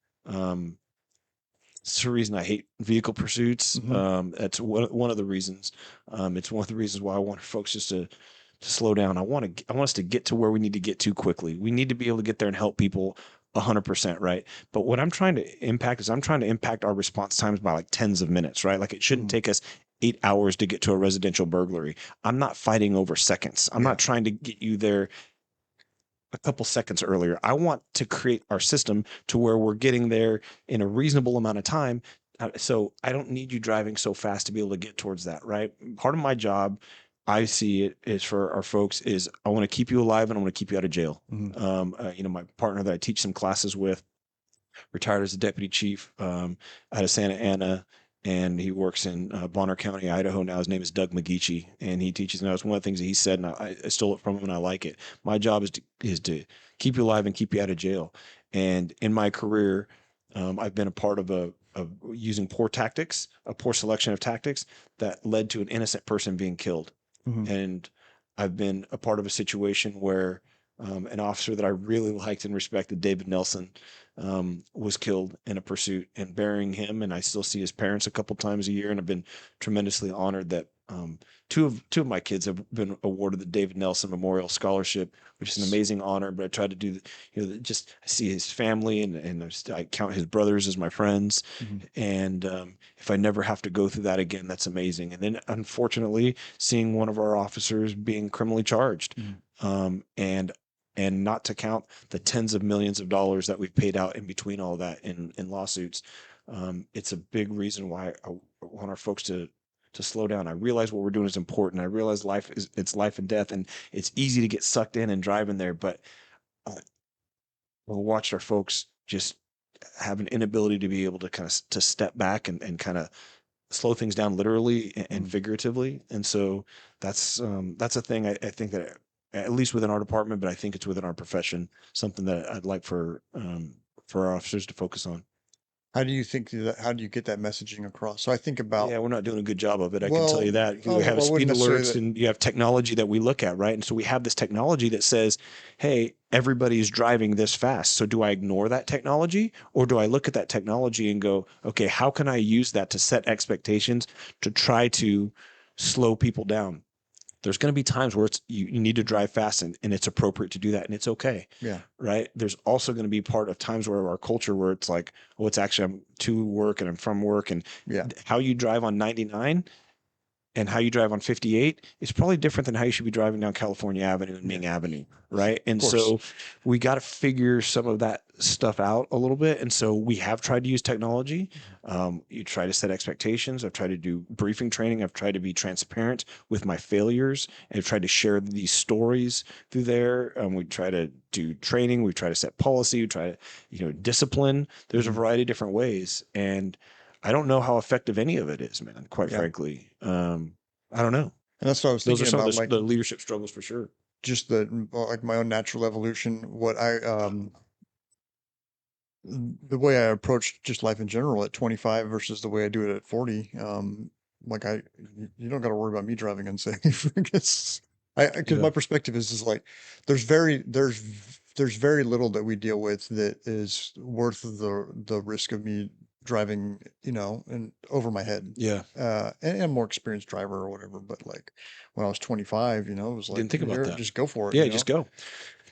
it's the reason I hate vehicle pursuits. Mhm. That's one of the reasons. It's one of the reasons why I want folks just to slow down. I want us to get to where we need to get to quickly. We need to be able to get there and help people 100%, right? But what I'm trying to impact is I'm trying to impact our response times by like tens of minutes, right? Like, it shouldn't Mhm. take us 8 hours to get to a residential burglary. I'm not fighting over seconds. I'm Yeah. not trying to get you there a couple seconds earlier. I want to create our system to where we're getting there in a reasonable amount of time. So I don't need you driving so fast to be able to get towards that, right? Part of my job, I see it is for our folks, is I want to keep you alive and I want to keep you out of jail. Mhm. My partner that I teach some classes with retired as a deputy chief out of Santa Ana, and he works in Bonner County, Idaho now. His name is Doug McGeechee, and he teaches. Now, it's one of the things that he said, and I stole it from him, and I like it. My job is to keep you alive and keep you out of jail. And in my career, I've been a part of using poor tactics, a poor selection of tactics that led to an innocent person being killed. Mhm. And I've been a part of a situation where an officer that I really liked and respected, David Nelson, was killed in a pursuit, and burying him. And I still see his parents a couple times a year. And I've been tremendously honored that two of my kids have been awarded the David Nelson Memorial Scholarship, which is an amazing honor. But I try to do, just I see his family, and I count his brothers as my friends. Mhm. And if I never have to go through that again, that's amazing. And then, unfortunately, seeing one of our officers being criminally charged, and not to count the tens of millions of dollars that we've paid out in between all that in lawsuits. It's a big reason why I want our folks to slow down. I realize what we're doing is important. I realize it's life and death, and it's easy to get sucked in and drive in there. But we'll watch our folks just have an inability to be able to kind of to step back and kind of slow things down literally and Mm. figuratively. And so that's a thing I think that at least within our department, but I think it's within our profession, something that I'd like for our officers to focus on. How do you think that, how do you get that messaging across? So I think about, Yeah, we're not doing a good job of it. I can tell well, you that. oh, We have I wouldn't speed necessarily alerts that, and you have technology that we look at, right? And so we have this technology that says, hey, everybody is driving this fast. So do I ignore that technology, or do I look at that technology and go, okay, how can I use that to set expectations to try to slow people down? There's going to be times where you need to drive fast and it's appropriate to do that, and it's okay. yeah, Right. There's also going to be part of times where our culture where it's like, oh, it's actually I'm to work and I'm from work, and yeah, how you drive on 99 and how you drive on 58 is probably different than how you should be driving down California Avenue and Ming Avenue, right? of And course. so we got to figure some of that stuff out a little bit. And so we have tried to use technology. You try to set expectations. I've tried to do briefing training. I've tried to be transparent with my failures, and I've tried to share these stories through there. We try to do training. We try to set policy. We try to, discipline. There's a Mhm. variety of different ways. And I don't know how effective any of it is, man, quite Yeah. frankly. I don't know. And that's what I was Those are thinking some of about, like the leadership struggles for sure. just the, well, like my own natural evolution, what I, the way I approach just life in general at 25 versus the way I do it at 40. Like you don't got to worry about me driving unsafe because because Yeah. my perspective is like, there's very little that we deal with that is worth the risk of me driving, and over my head. Yeah. And I'm a more experienced driver or whatever, but like when I was 25, it was like, Didn't think about that. just go for it, Yeah, just go.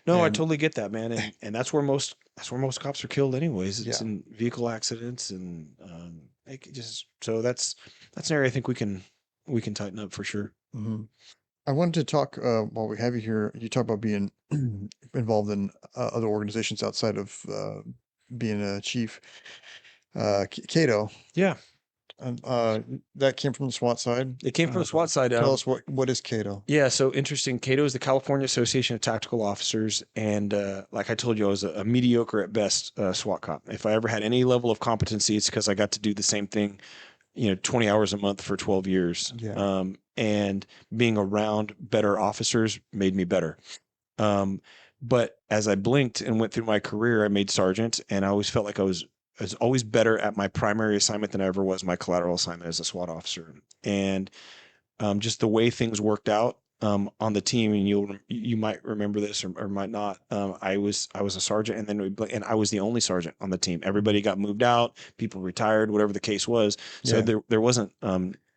No, I and totally get that, man. And that's where most cops are killed anyways. It's yeah. in vehicle accidents and so that's an area I think we can tighten up for sure. Mhm. I wanted to talk, while we have you here, you talk about being involved in other organizations outside of being a chief. CATO, Yeah. that came from the SWAT side. It came from the SWAT side. Tell us what is CATO? Yeah, so interesting. CATO is the California Association of Tactical Officers, and like I told you, I was a mediocre at best SWAT cop. If I ever had any level of competency, it's because I got to do the same thing, 20 hours a month for 12 years. Yeah. And being around better officers made me better. But as I blinked and went through my career, I made sergeant, and I always felt like I was always better at my primary assignment than I ever was my collateral assignment as a SWAT officer. And just the way things worked out on the team, and you might remember this or might not. I was a sergeant, and then I was the only sergeant on the team. Everybody got moved out, people retired, whatever the case was. So Yeah. there wasn't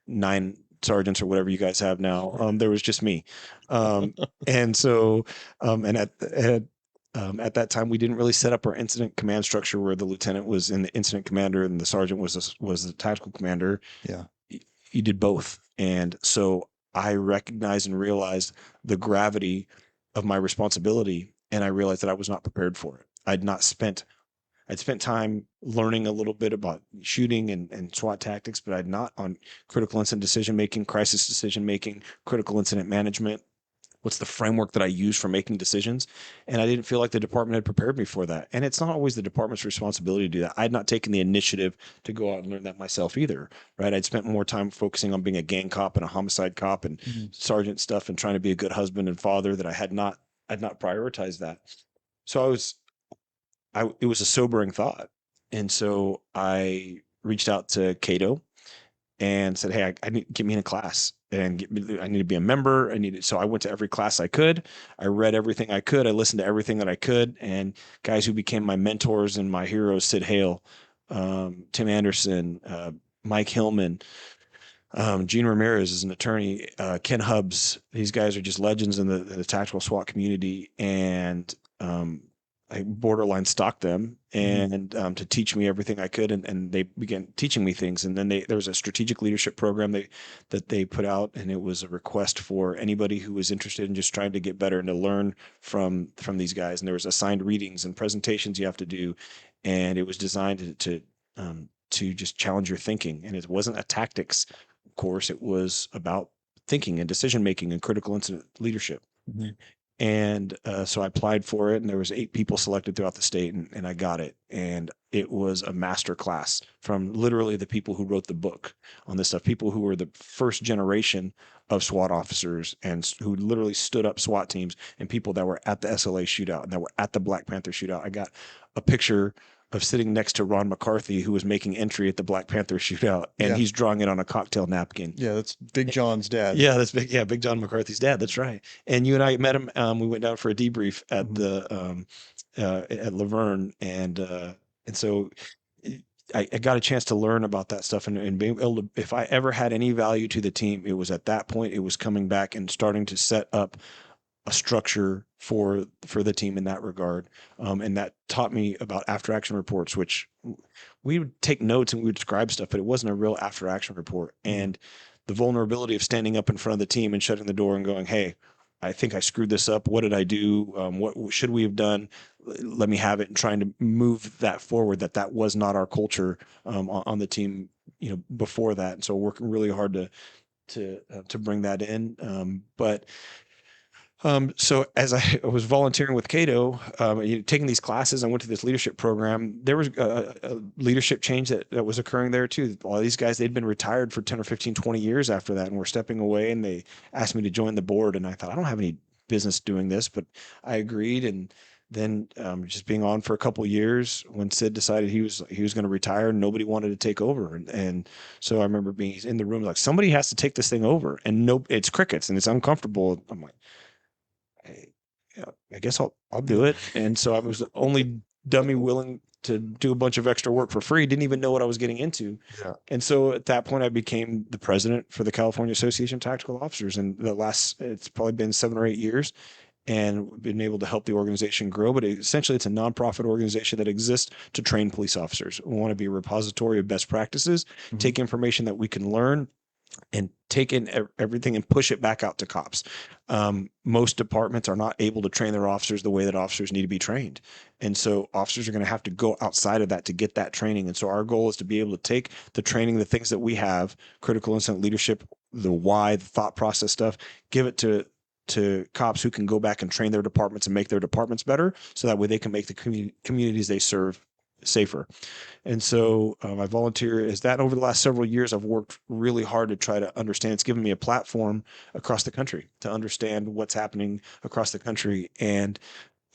9 sergeants or whatever you guys have now. There was just me, and so and at that time, we didn't really set up our incident command structure where the lieutenant was in the incident commander and the sergeant was the tactical commander. Yeah. You did both. And so I recognized and realized the gravity of my responsibility. And I realized that I was not prepared for it. I'd spent time learning a little bit about shooting and SWAT tactics, but I'd not on critical incident decision making, crisis decision making, critical incident management. What's the framework that I use for making decisions? And I didn't feel like the department had prepared me for that. And it's not always the department's responsibility to do that. I had not taken the initiative to go out and learn that myself either, right? I'd spent more time focusing on being a gang cop and a homicide cop and Mhm. sergeant stuff and trying to be a good husband and father that I'd not prioritized that. So it was a sobering thought. And so I reached out to CATO and said, "Hey, I need get me in a class and I need to be a member. So I went to every class I could. I read everything I could. I listened to everything that I could. And guys who became my mentors and my heroes, Sid Hale, Tim Anderson, Mike Hillman, Gene Ramirez is an attorney, Ken Hubbs. These guys are just legends in the tactical SWAT community. And I borderline stalked them and to teach me everything I could. And they began teaching me things. And then there was a strategic leadership program that they put out. And it was a request for anybody who was interested in just trying to get better and to learn from these guys. And there was assigned readings and presentations you have to do. And it was designed to just challenge your thinking. And it wasn't a tactics course. It was about thinking and decision making and critical incident leadership. Mhm. And so I applied for it, and there was 8 people selected throughout the state, and I got it. And it was a master class from literally the people who wrote the book on this stuff, people who were the first generation of SWAT officers and who literally stood up SWAT teams, and people that were at the SLA shootout and that were at the Black Panther shootout. I got a picture of sitting next to Ron McCarthy, who was making entry at the Black Panther shootout, and Yeah. he's drawing it on a cocktail napkin. Yeah, that's Big John's dad. Yeah, that's big. Yeah, Big John McCarthy's dad. That's right. And you and I met him. We went down for a debrief at Mhm. the at Laverne, and so I got a chance to learn about that stuff, and being able to, if I ever had any value to the team, it was at that point. It was coming back and starting to set up a structure for the team in that regard, and that taught me about after action reports, which we would take notes and we would describe stuff, but it wasn't a real after action report. And the vulnerability of standing up in front of the team and shutting the door and going, "Hey, I think I screwed this up. What did I do? What should we have done? Let me have it," and trying to move that forward. That was not our culture on the team, before that. And so working really hard to bring that in. So as I was volunteering with CATO, taking these classes, I went to this leadership program. There was a leadership change that was occurring there too. A lot of these guys, they'd been retired for 10 or 15, 20 years after that, and were stepping away, and they asked me to join the board. And I thought, I don't have any business doing this, but I agreed. And then just being on for a couple of years, when Sid decided he was going to retire, nobody wanted to take over. And so I remember being in the room like, somebody has to take this thing over, and no, it's crickets and it's uncomfortable. I'm like, yeah, I guess I'll do it. And so I was the only dummy willing to do a bunch of extra work for free. Didn't even know what I was getting into. Yeah. And so at that point, I became the president for the California Association of Tactical Officers. And it's probably been 7 or 8 years, and been able to help the organization grow. But essentially, it's a nonprofit organization that exists to train police officers. We want to be a repository of best practices, take information that we can learn, and take in everything and push it back out to cops. Most departments are not able to train their officers the way that officers need to be trained. And so officers are going to have to go outside of that to get that training. And so our goal is to be able to take the training, the things that we have, critical incident leadership, the why, the thought process stuff, give it to cops who can go back and train their departments and make their departments better, so that way they can make the communities they serve safer. And so I volunteer as that. Over the last several years, I've worked really hard to try to understand. It's given me a platform across the country to understand what's happening across the country. And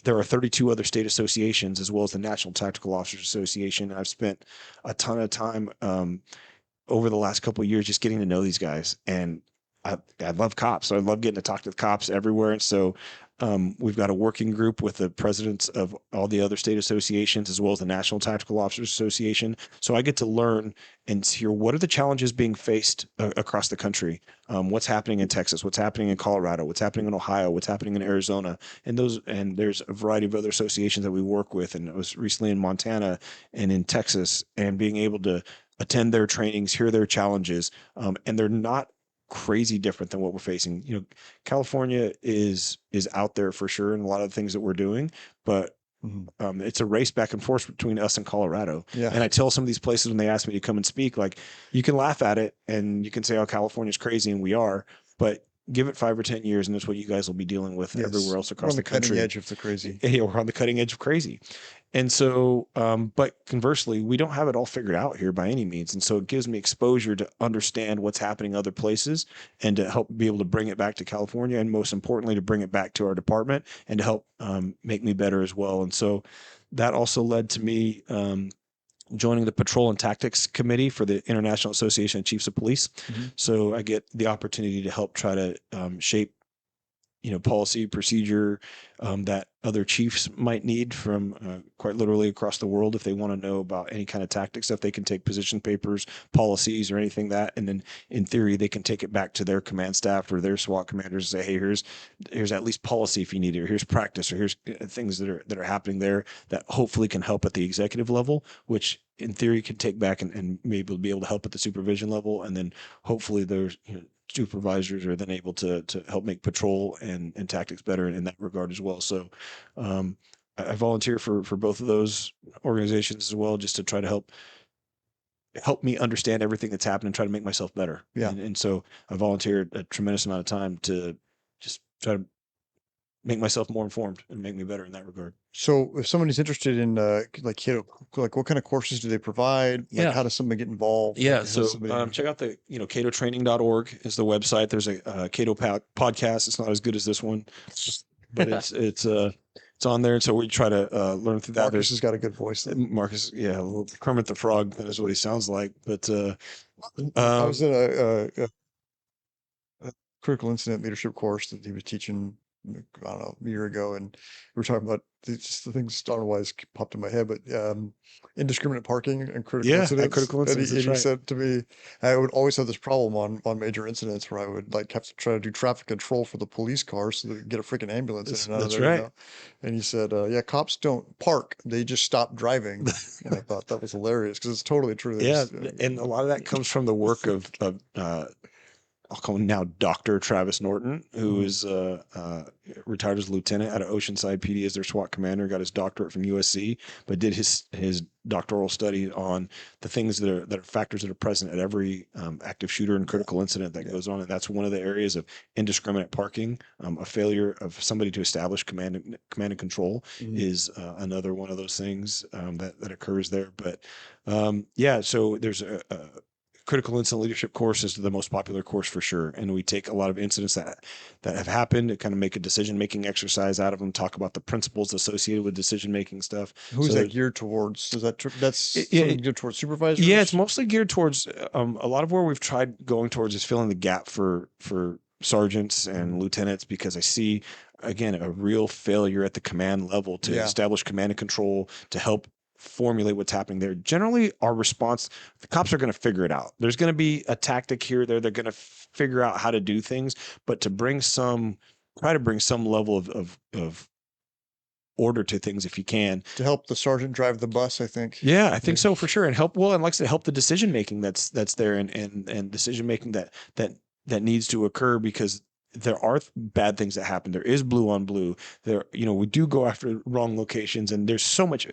there are 32 other state associations, as well as the National Tactical Officers Association. I've spent a ton of time over the last couple of years just getting to know these guys. And I love cops. So I love getting to talk to the cops everywhere. And so we've got a working group with the presidents of all the other state associations, as well as the National Tactical Officers Association. So I get to learn and hear what are the challenges being faced across the country. What's happening in Texas, what's happening in Colorado, what's happening in Ohio, what's happening in Arizona. And there's a variety of other associations that we work with. And I was recently in Montana and in Texas, and being able to attend their trainings, hear their challenges. And they're not crazy different than what we're facing. California is out there for sure in a lot of the things that we're doing, but it's a race back and forth between us and Colorado. Yeah. And I tell some of these places when they ask me to come and speak, like, you can laugh at it and you can say, oh, California's crazy, and we are, but give it 5 or 10 years and that's what you guys will be dealing with everywhere else across the country. We're on the cutting edge of the crazy. Yeah, we're on the cutting edge of crazy. And so, but conversely, we don't have it all figured out here by any means. And so it gives me exposure to understand what's happening other places, and to help be able to bring it back to California, and most importantly, to bring it back to our department, and to help make me better as well. And so that also led to me joining the Patrol and Tactics Committee for the International Association of Chiefs of Police. So I get the opportunity to help try to shape policy, procedure that other chiefs might need from quite literally across the world, if they want to know about any kind of tactics stuff. They can take position papers, policies, or anything that, and then in theory they can take it back to their command staff or their SWAT commanders and say, hey, here's at least policy if you need it, or here's practice, or here's things that are happening there that hopefully can help at the executive level, which in theory can take back and maybe be able to help at the supervision level. And then hopefully there's supervisors are then able to help make patrol and tactics better in that regard as well. So I volunteer for both of those organizations as well, just to try to help me understand everything that's happening, try to make myself better. Yeah. And so I volunteered a tremendous amount of time to just try to make myself more informed and make me better in that regard. So if somebody's interested in like CATO, like what kind of courses do they provide? Like Yeah. how does somebody get involved? Yeah, Like, how so does somebody- check out the catotraining.org is the website. There's a Cato podcast. It's not as good as this one, but it's on there. And so we try to learn through that. Marcus There's has got a good voice. Though. Marcus, yeah, a little Kermit the Frog. That is what he sounds like. But I was in a critical incident leadership course that he was teaching, I don't know, a year ago, and we were talking about just the things. I don't know why this popped in my head, but indiscriminate parking and critical Yeah, incidents. at critical incidents, And that's he right. said to me, I would always have this problem on major incidents where I would like have to try to do traffic control for the police car so they could get a freaking ambulance in and out of That's there. right. And he said, yeah, cops don't park; they just stop driving. And I thought that was hilarious because it's totally true. They Yeah, just, and a lot of that comes from the work of I'll call him now Dr. Travis Norton, who is retired as a lieutenant out of Oceanside PD as their SWAT commander, got his doctorate from USC, but did his doctoral study on the things that are factors that are present at every active shooter and critical incident that goes on. And that's one of the areas of indiscriminate parking. A failure of somebody to establish command and control is another one of those things that occurs there. But yeah, so there's a critical incident leadership course is the most popular course for sure. And we take a lot of incidents that have happened to kind of make a decision-making exercise out of them, talk about the principles associated with decision-making stuff. Who's So that there's- geared towards? Is that that's yeah, something geared towards supervisors? Yeah, it's mostly geared towards a lot of where we've tried going towards is filling the gap for sergeants and lieutenants, because I see, again, a real failure at the command level to Yeah. establish command and control to help formulate what's happening there. Generally, our response, the cops are going to figure it out. There's going to be a tactic here or there. They're going to figure out how to do things, but to try to bring some level of order to things if you can. to help the sergeant drive the bus, I think. Yeah, I think so for sure. And like I said, help the decision making that's there and decision making that needs to occur, because there are bad things that happen. There is blue on blue. There, we do go after wrong locations, and there's so much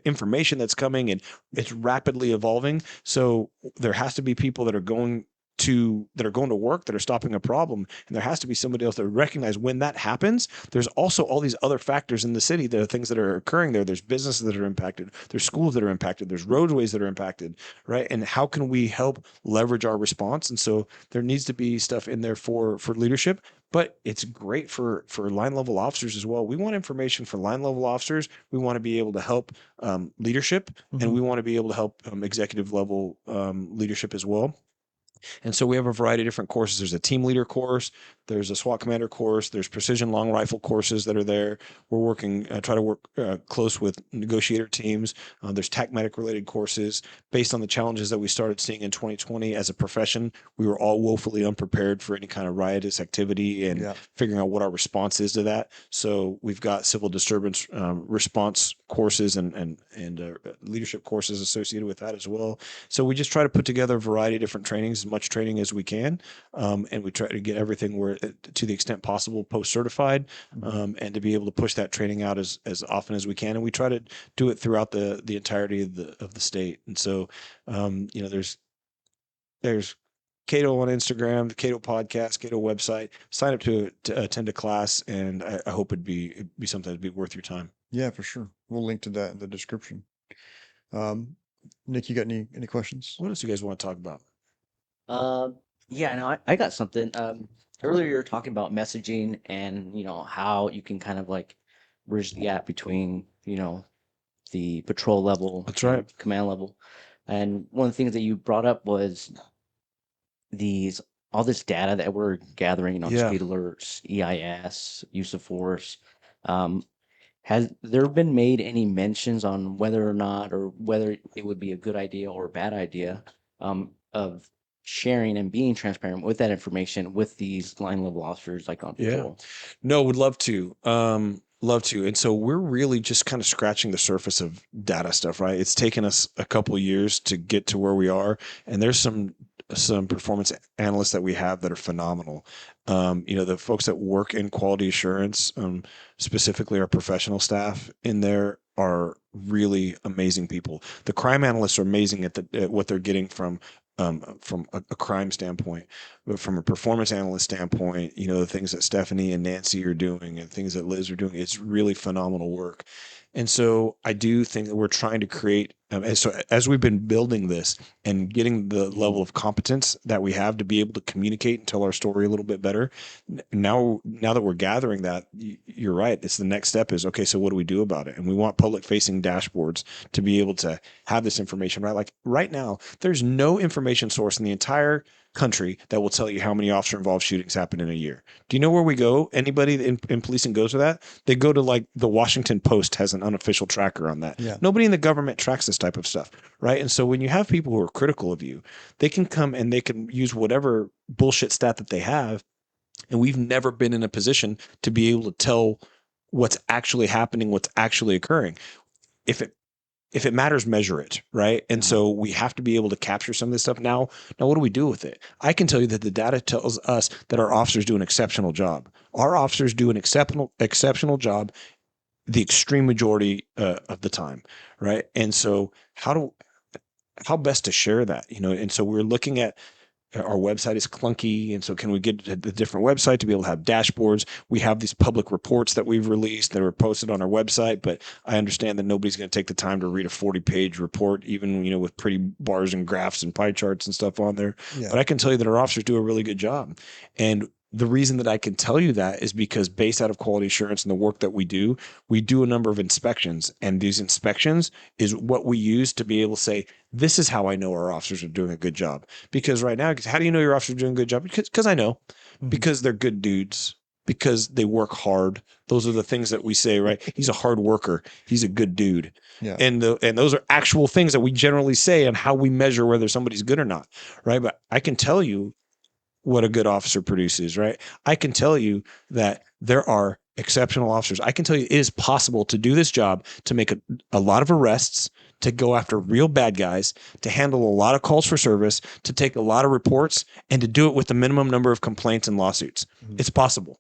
information that's coming, and it's rapidly evolving. So there has to be people that are going to work, that are stopping a problem, and there has to be somebody else that recognize when that happens. There's also all these other factors in the city. There are things that are occurring there. There's businesses that are impacted. There's schools that are impacted. There's roadways that are impacted, right? And how can we help leverage our response? And so there needs to be stuff in there for leadership, but it's great for line level officers as well. We want information for line level officers. We want to be able to help leadership, and we want to be able to help executive level leadership as well. And so we have a variety of different courses. There's a team leader course, there's a SWAT commander course, there's precision long rifle courses that are there. We're working, try to work close with negotiator teams. There's TAC medic related courses based on the challenges that we started seeing in 2020 as a profession. We were all woefully unprepared for any kind of riotous activity and figuring out what our response is to that. So we've got civil disturbance response courses and leadership courses associated with that as well. So we just try to put together a variety of different trainings, as much training as we can, and we try to get everything where, to the extent possible, post-certified, and to be able to push that training out as often as we can. And we try to do it throughout the entirety of the state. And so, there's CATO on Instagram, the CATO podcast, CATO website. Sign up to attend a class, and I hope it'd be something that'd be worth your time. Yeah, for sure. We'll link to that in the description. Nick, you got any questions? What else do you guys want to talk about? Yeah, no, I got something. Earlier you were talking about messaging and, how you can kind of like bridge the gap between, the patrol level, That's right. and command level. And one of the things that you brought up was all this data that we're gathering, Yeah. speed alerts, EIS, use of force. Has there been made any mentions on whether it would be a good idea or a bad idea of sharing and being transparent with that information with these line level officers like on patrol? No, would love to. Love to. And so we're really just kind of scratching the surface of data stuff, right? It's taken us a couple of years to get to where we are. And there's some performance analysts that we have that are phenomenal. The folks that work in quality assurance, specifically our professional staff in there, are really amazing people. The crime analysts are amazing at what they're getting from from a crime standpoint, but from a performance analyst standpoint, the things that Stephanie and Nancy are doing and things that Liz are doing, it's really phenomenal work. And so I do think that we're trying to create, and so as we've been building this and getting the level of competence that we have to be able to communicate and tell our story a little bit better, now that we're gathering that, you're right. It's the next step is, okay, so what do we do about it? And we want public facing dashboards to be able to have this information, right? Like right now, there's no information source in the entire country that will tell you how many officer involved shootings happen in a year. Do you know where we go? Anybody in policing goes for that? They go to like the Washington Post has an unofficial tracker on that. Yeah. Nobody in the government tracks this type of stuff, right? And so when you have people who are critical of you, they can come and they can use whatever bullshit stat that they have. And we've never been in a position to be able to tell what's actually happening, what's actually occurring. If it matters, measure it, right? And so we have to be able to capture some of this stuff. Now, what do we do with it? I can tell you that the data tells us that our officers do an exceptional job. Our officers do an exceptional job the extreme majority of the time, right? And so how best to share that, And so we're looking at our website is clunky. And so can we get a different website to be able to have dashboards? We have these public reports that we've released that are posted on our website, but I understand that nobody's going to take the time to read a 40-page report, even, with pretty bars and graphs and pie charts and stuff on there. Yeah. But I can tell you that our officers do a really good job. And the reason that I can tell you that is because based out of quality assurance and the work that we do a number of inspections, and these inspections is what we use to be able to say, this is how I know our officers are doing a good job. Because right now, how do you know your officers are doing a good job? Because I know, because they're good dudes, because they work hard. Those are the things that we say, right? He's a hard worker. He's a good dude. Yeah. And those are actual things that we generally say on how we measure whether somebody's good or not, right? But I can tell you what a good officer produces, right? I can tell you that there are exceptional officers. I can tell you it is possible to do this job, to make a lot of arrests, to go after real bad guys, to handle a lot of calls for service, to take a lot of reports, and to do it with the minimum number of complaints and lawsuits. It's possible.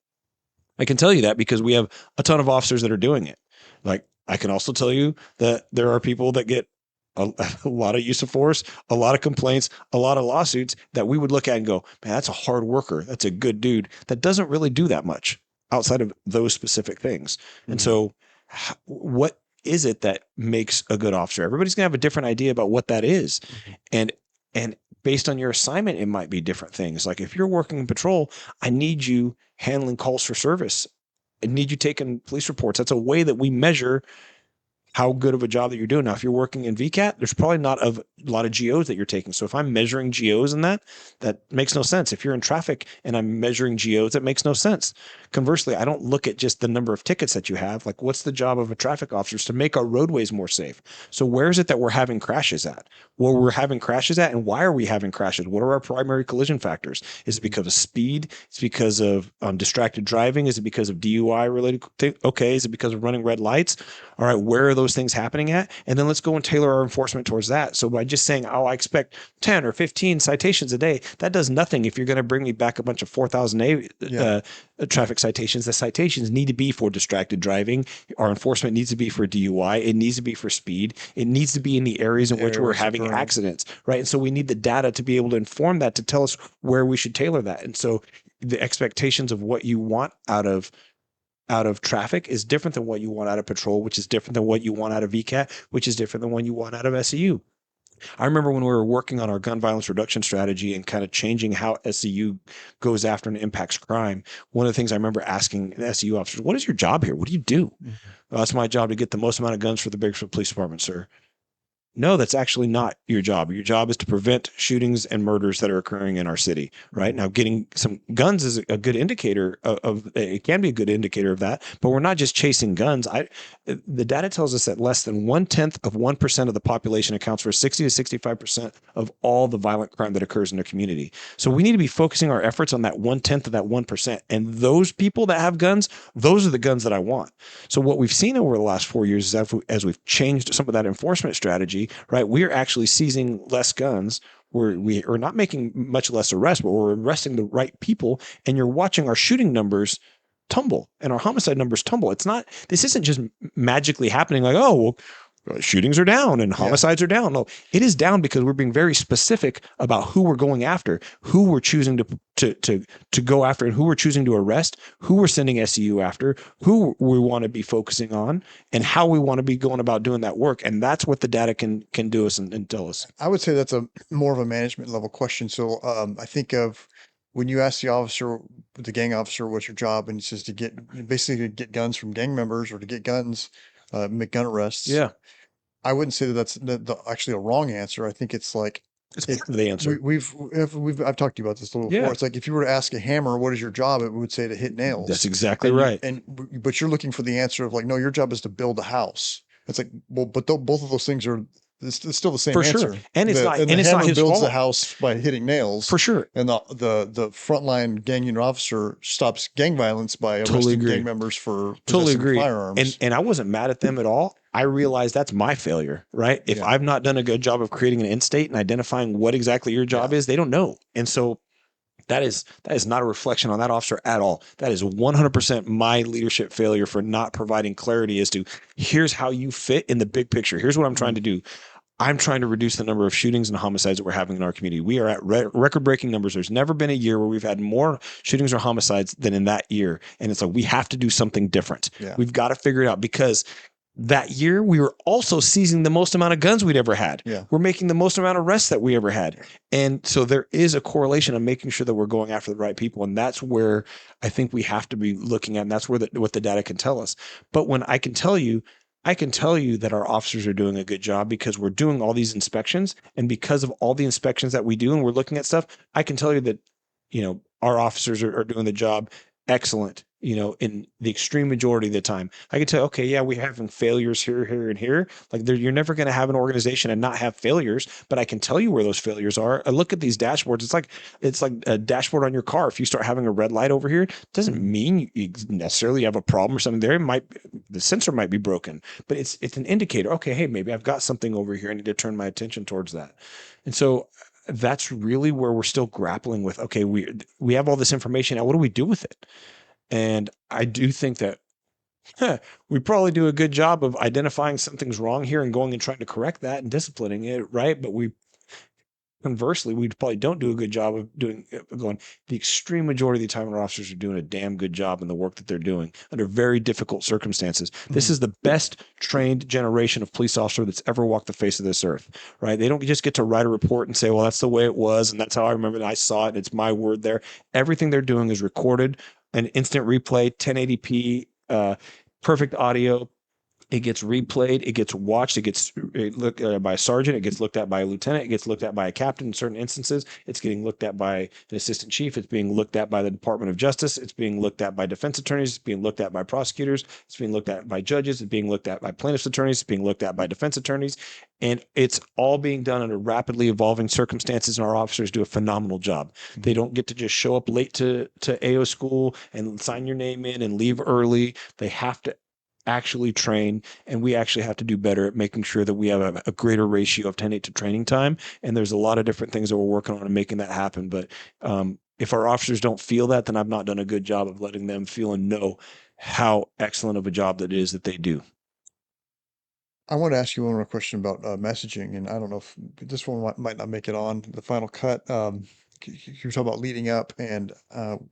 I can tell you that because we have a ton of officers that are doing it. Like, I can also tell you that there are people that get a lot of use of force, a lot of complaints, a lot of lawsuits that we would look at and go, man, that's a hard worker. That's a good dude that doesn't really do that much outside of those specific things. And so what is it that makes a good officer? Everybody's gonna have a different idea about what that is. And based on your assignment, it might be different things. Like if you're working in patrol, I need you handling calls for service. I need you taking police reports. That's a way that we measure how good of a job that you're doing. Now, if you're working in VCAT, there's probably not a lot of GOs that you're taking. So if I'm measuring GOs in that makes no sense. If you're in traffic and I'm measuring GOs, that makes no sense. Conversely, I don't look at just the number of tickets that you have. Like, what's the job of a traffic officer? Is to make our roadways more safe. So where is it that we're having crashes at? Where we're having crashes at, and why are we having crashes? What are our primary collision factors? Is it because of speed? Is it because of distracted driving? Is it because of DUI related thing? Okay. Is it because of running red lights? All right. Where are those things happening at? And then let's go and tailor our enforcement towards that. So by just saying, oh, I expect 10 or 15 citations a day, that does nothing if you're going to bring me back a bunch of 4,000 traffic citations. The citations need to be for distracted driving. Our enforcement needs to be for DUI. It needs to be for speed. It needs to be in the areas in which we're having accidents, right? And so we need the data to be able to inform that, to tell us where we should tailor that. And so the expectations of what you want out of traffic is different than what you want out of patrol, which is different than what you want out of VCAT, which is different than what you want out of SEU. I remember when we were working on our gun violence reduction strategy and kind of changing how SEU goes after and impacts crime. One of the things I remember asking SEU officers, what is your job here? What do you do? Well, it's my job to get the most amount of guns for the Bakersfield Police Department, sir. No, that's actually not your job. Your job is to prevent shootings and murders that are occurring in our city, right? Now, getting some guns is a good indicator of it can be a good indicator of that, but we're not just chasing guns. The data tells us that less than 0.1% of the population accounts for 60 to 65% of all the violent crime that occurs in their community. So we need to be focusing our efforts on that 0.1% of that 1%. And those people that have guns, those are the guns that I want. So what we've seen over the last 4 years is as we've changed some of that enforcement strategy, right, we're actually seizing less guns. We are not making much less arrests, but we're arresting the right people. And you're watching our shooting numbers tumble and our homicide numbers tumble. This isn't just magically happening like, oh, well, shootings are down and homicides are down. No, it is down because we're being very specific about who we're going after, who we're choosing to go after, and who we're choosing to arrest, who we're sending SEU after, who we want to be focusing on, and how we want to be going about doing that work. And that's what the data can do us and tell us. I would say that's a more of a management level question. So I think of when you ask the officer, the gang officer, what's your job, and he says to basically get guns from gang members or to get guns, make gun arrests. Yeah, I wouldn't say that that's actually a wrong answer. I think it's like it's part of the answer. I've talked to you about this a little before. Yeah. It's like if you were to ask a hammer, what is your job? It would say to hit nails. That's exactly And right. but you're looking for the answer of like, no, your job is to build a house. It's like, well, but both of those things are it's still the same For answer. sure. And it's not- the and it's not hammer his builds the fault. house by hitting nails. For sure. And the frontline gang unit officer stops gang violence by Totally arresting agree. gang members for Totally possessing agree. firearms. And I wasn't mad at them at all. I realized that's my failure, right? If Yeah. I've not done a good job of creating an end state and identifying what exactly your job is, they don't know. And so that is not a reflection on that officer at all. That is 100% my leadership failure for not providing clarity as to here's how you fit in the big picture. Here's what I'm trying to do. I'm trying to reduce the number of shootings and homicides that we're having in our community. We are at record-breaking numbers. There's never been a year where we've had more shootings or homicides than in that year. And it's like, we have to do something different. Yeah. We've got to figure it out because that year we were also seizing the most amount of guns we'd ever had. Yeah. We're making the most amount of arrests that we ever had. And so there is a correlation of making sure that we're going after the right people. And that's where I think we have to be looking at. And that's where what the data can tell us. But when I can tell you that our officers are doing a good job because we're doing all these inspections, and because of all the inspections that we do and we're looking at stuff, I can tell you that, our officers are doing the job excellent, in the extreme majority of the time. I can tell, okay, yeah, we're having failures here, and here. Like you're never going to have an organization and not have failures, but I can tell you where those failures are. I look at these dashboards. It's like a dashboard on your car. If you start having a red light over here, it doesn't mean you necessarily have a problem or something there. The sensor might be broken, but it's an indicator. Okay, hey, maybe I've got something over here. I need to turn my attention towards that. And so that's really where we're still grappling with, okay, we have all this information. Now what do we do with it? And I do think that we probably do a good job of identifying something's wrong here and going and trying to correct that and disciplining it, right? But conversely, we probably don't do a good job of going. The extreme majority of the time, our officers are doing a damn good job in the work that they're doing under very difficult circumstances. Mm-hmm. This is the best trained generation of police officer that's ever walked the face of this earth, right? They don't just get to write a report and say, well, that's the way it was, and that's how I remember it. I saw it, and it's my word there. Everything they're doing is recorded, an instant replay, 1080p, perfect audio. It gets replayed. It gets watched. It gets looked at by a sergeant. It gets looked at by a lieutenant. It gets looked at by a captain in certain instances. It's getting looked at by an assistant chief. It's being looked at by the Department of Justice. It's being looked at by defense attorneys. It's being looked at by prosecutors. It's being looked at by judges. It's being looked at by plaintiffs' attorneys. It's being looked at by defense attorneys. And it's all being done under rapidly evolving circumstances, and our officers do a phenomenal job. They don't get to just show up late to AO school and sign your name in and leave early. They have to actually train, and we actually have to do better at making sure that we have a greater ratio of 10-8 to training time. And there's a lot of different things that we're working on and making that happen. But if our officers don't feel that, then I've not done a good job of letting them feel and know how excellent of a job that is that they do. I want to ask you one more question about messaging, and I don't know if this one might not make it on the final cut. You're talking about leading up, and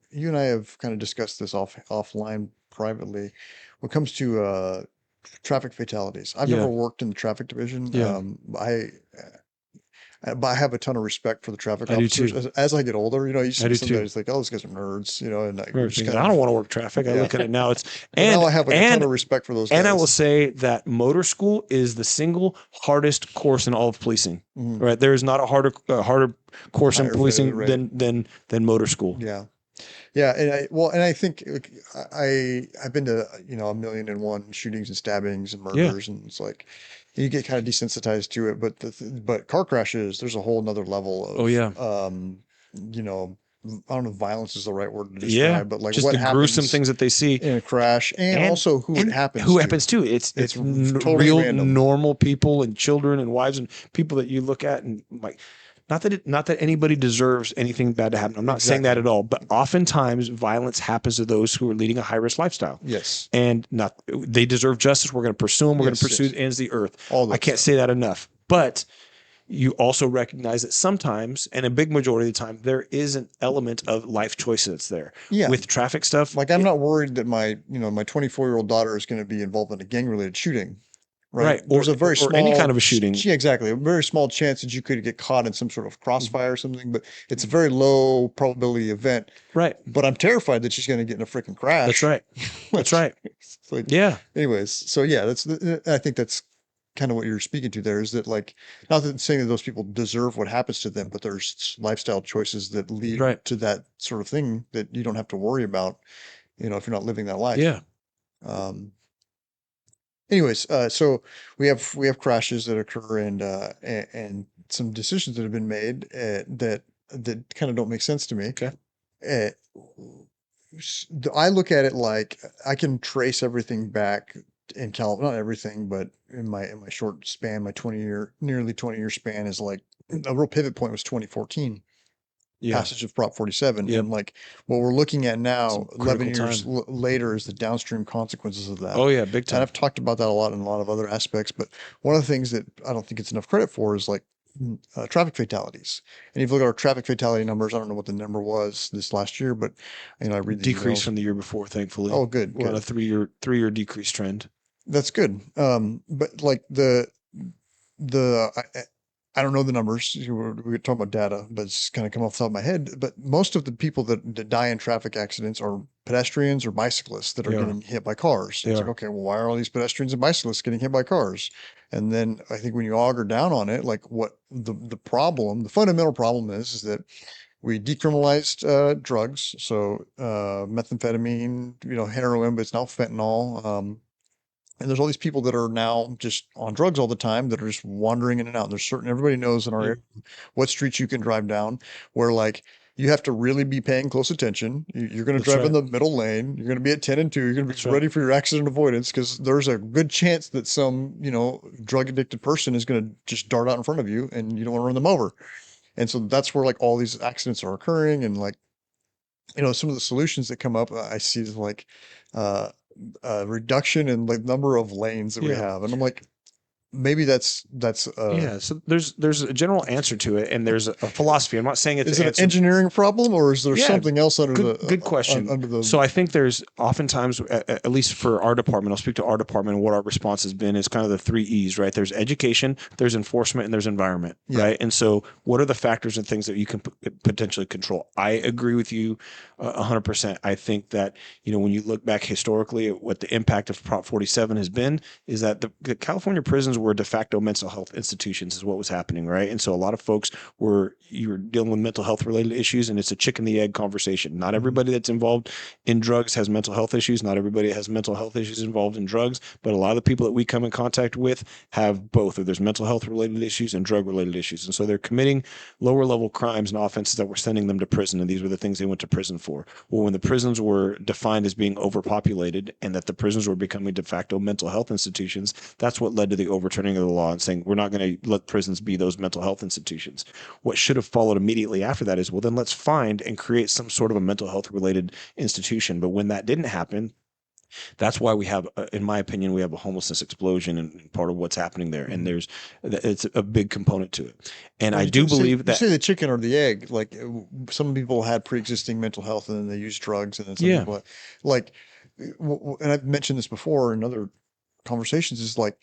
you and I have kind of discussed this offline privately. When it comes to traffic fatalities, I've never worked in the traffic division. Yeah. But I have a ton of respect for the traffic I do officers. too. As I get older, you see I do some too. guys like, oh, those guys are nerds, and I just I kind don't want to work traffic. I look at it now. now I have a ton of respect for those guys. And I will say that motor school is the single hardest course in all of policing. Mhm. Right? There is not a harder course in Higher policing failure rate. than motor school. Yeah. Yeah. And I think I've been to, 1,000,001 shootings and stabbings and murders, and it's like, you get kind of desensitized to it, but car crashes, there's a whole nother level of, Oh, yeah. I don't know if violence is the right word to describe, Yeah, but like just what the gruesome happens things that they see. in a crash, and also who it happens Who to. happens to. It's totally real random. normal people and children and wives and people that you look at and like, not that anybody deserves anything bad to happen. I'm not saying that at all, but oftentimes violence happens to those who are leading a high risk lifestyle. Yes. And they deserve justice. We're going to pursue them. We're going to pursue the ends of the earth. I can't say that enough. But you also recognize that sometimes, and a big majority of the time, there is an element of life choice that's there. Yeah. With traffic stuff. Like I'm not worried that my 24-year-old daughter is going to be involved in a gang related shooting. Right. There's a very small, any kind of a shooting. Yeah, exactly. A very small chance that you could get caught in some sort of crossfire or something, but it's a very low probability event. Right. But I'm terrified that she's going to get in a freaking crash. That's right. That's right. Yeah. Anyways, so yeah, I think that's kind of what you're speaking to there, is that like, not that saying that those people deserve what happens to them, but there's lifestyle choices that lead to that sort of thing that you don't have to worry about, if you're not living that life. Yeah. Anyways, so we have crashes that occur and some decisions that have been made that kind of don't make sense to me. Okay. I look at it like I can trace everything back in California, not everything, but in my short span, my nearly 20-year span is like a real pivot point was 2014. Passage of Prop 47. And like what we're looking at now, 11 years later, is the downstream consequences of that. Oh yeah, big time. And I've talked about that a lot in a lot of other aspects, but one of the things that I don't think it's enough credit for is like traffic fatalities. And if you look at our traffic fatality numbers, I don't know what the number was this last year, but I read the decrease emails from the year before, thankfully. Oh, good. We're on a three-year decrease trend. That's good. But like I don't know the numbers. We're talking about data, but it's kind of come off the top of my head. But most of the people that die in traffic accidents are pedestrians or bicyclists that are getting hit by cars. It's like, okay, well, why are all these pedestrians and bicyclists getting hit by cars? And then I think when you auger down on it, like what the fundamental problem is that we decriminalized drugs. So methamphetamine, heroin, but it's now fentanyl. And there's all these people that are now just on drugs all the time that are just wandering in and out. There's everybody knows in our area what streets you can drive down where like you have to really be paying close attention. You're going to drive in the middle lane. You're going to be at 10 and 2. You're going to be ready for your accident avoidance because there's a good chance that some, drug addicted person is going to just dart out in front of you and you don't want to run them over. And so that's where like all these accidents are occurring. And like, some of the solutions that come up, I see is like, reduction in like number of lanes that we have. And I'm like, maybe that's so there's a general answer to it and there's a philosophy. I'm not saying it's an engineering problem or is there something else under good question. So I think there's oftentimes, at least for our department, I'll speak to our department and what our response has been is kind of the 3 E's, right? There's education, there's enforcement, and there's environment, right? And so what are the factors and things that you can potentially control? I agree with you 100%. I think that, when you look back historically at what the impact of Prop 47 has been, is that the California prisons were de facto mental health institutions is what was happening, right? And so a lot of folks you were dealing with mental health related issues, and it's a chicken the egg conversation. Not everybody that's involved in drugs has mental health issues. Not everybody has mental health issues involved in drugs, but a lot of the people that we come in contact with have both, or there's mental health related issues and drug related issues. And so they're committing lower level crimes and offenses that were sending them to prison. And these were the things they went to prison for. Well, when the prisons were defined as being overpopulated and that the prisons were becoming de facto mental health institutions, that's what led to the overturning of the law and saying, we're not going to let prisons be those mental health institutions. What should have followed immediately after that is, well, then let's find and create some sort of a mental health related institution. But when that didn't happen, that's why we have, in my opinion, we have a homelessness explosion and part of what's happening there. And it's a big component to it. And I do believe that. You say the chicken or the egg, like some people had pre-existing mental health and then they used drugs and then some people like, and I've mentioned this before in other conversations, is like,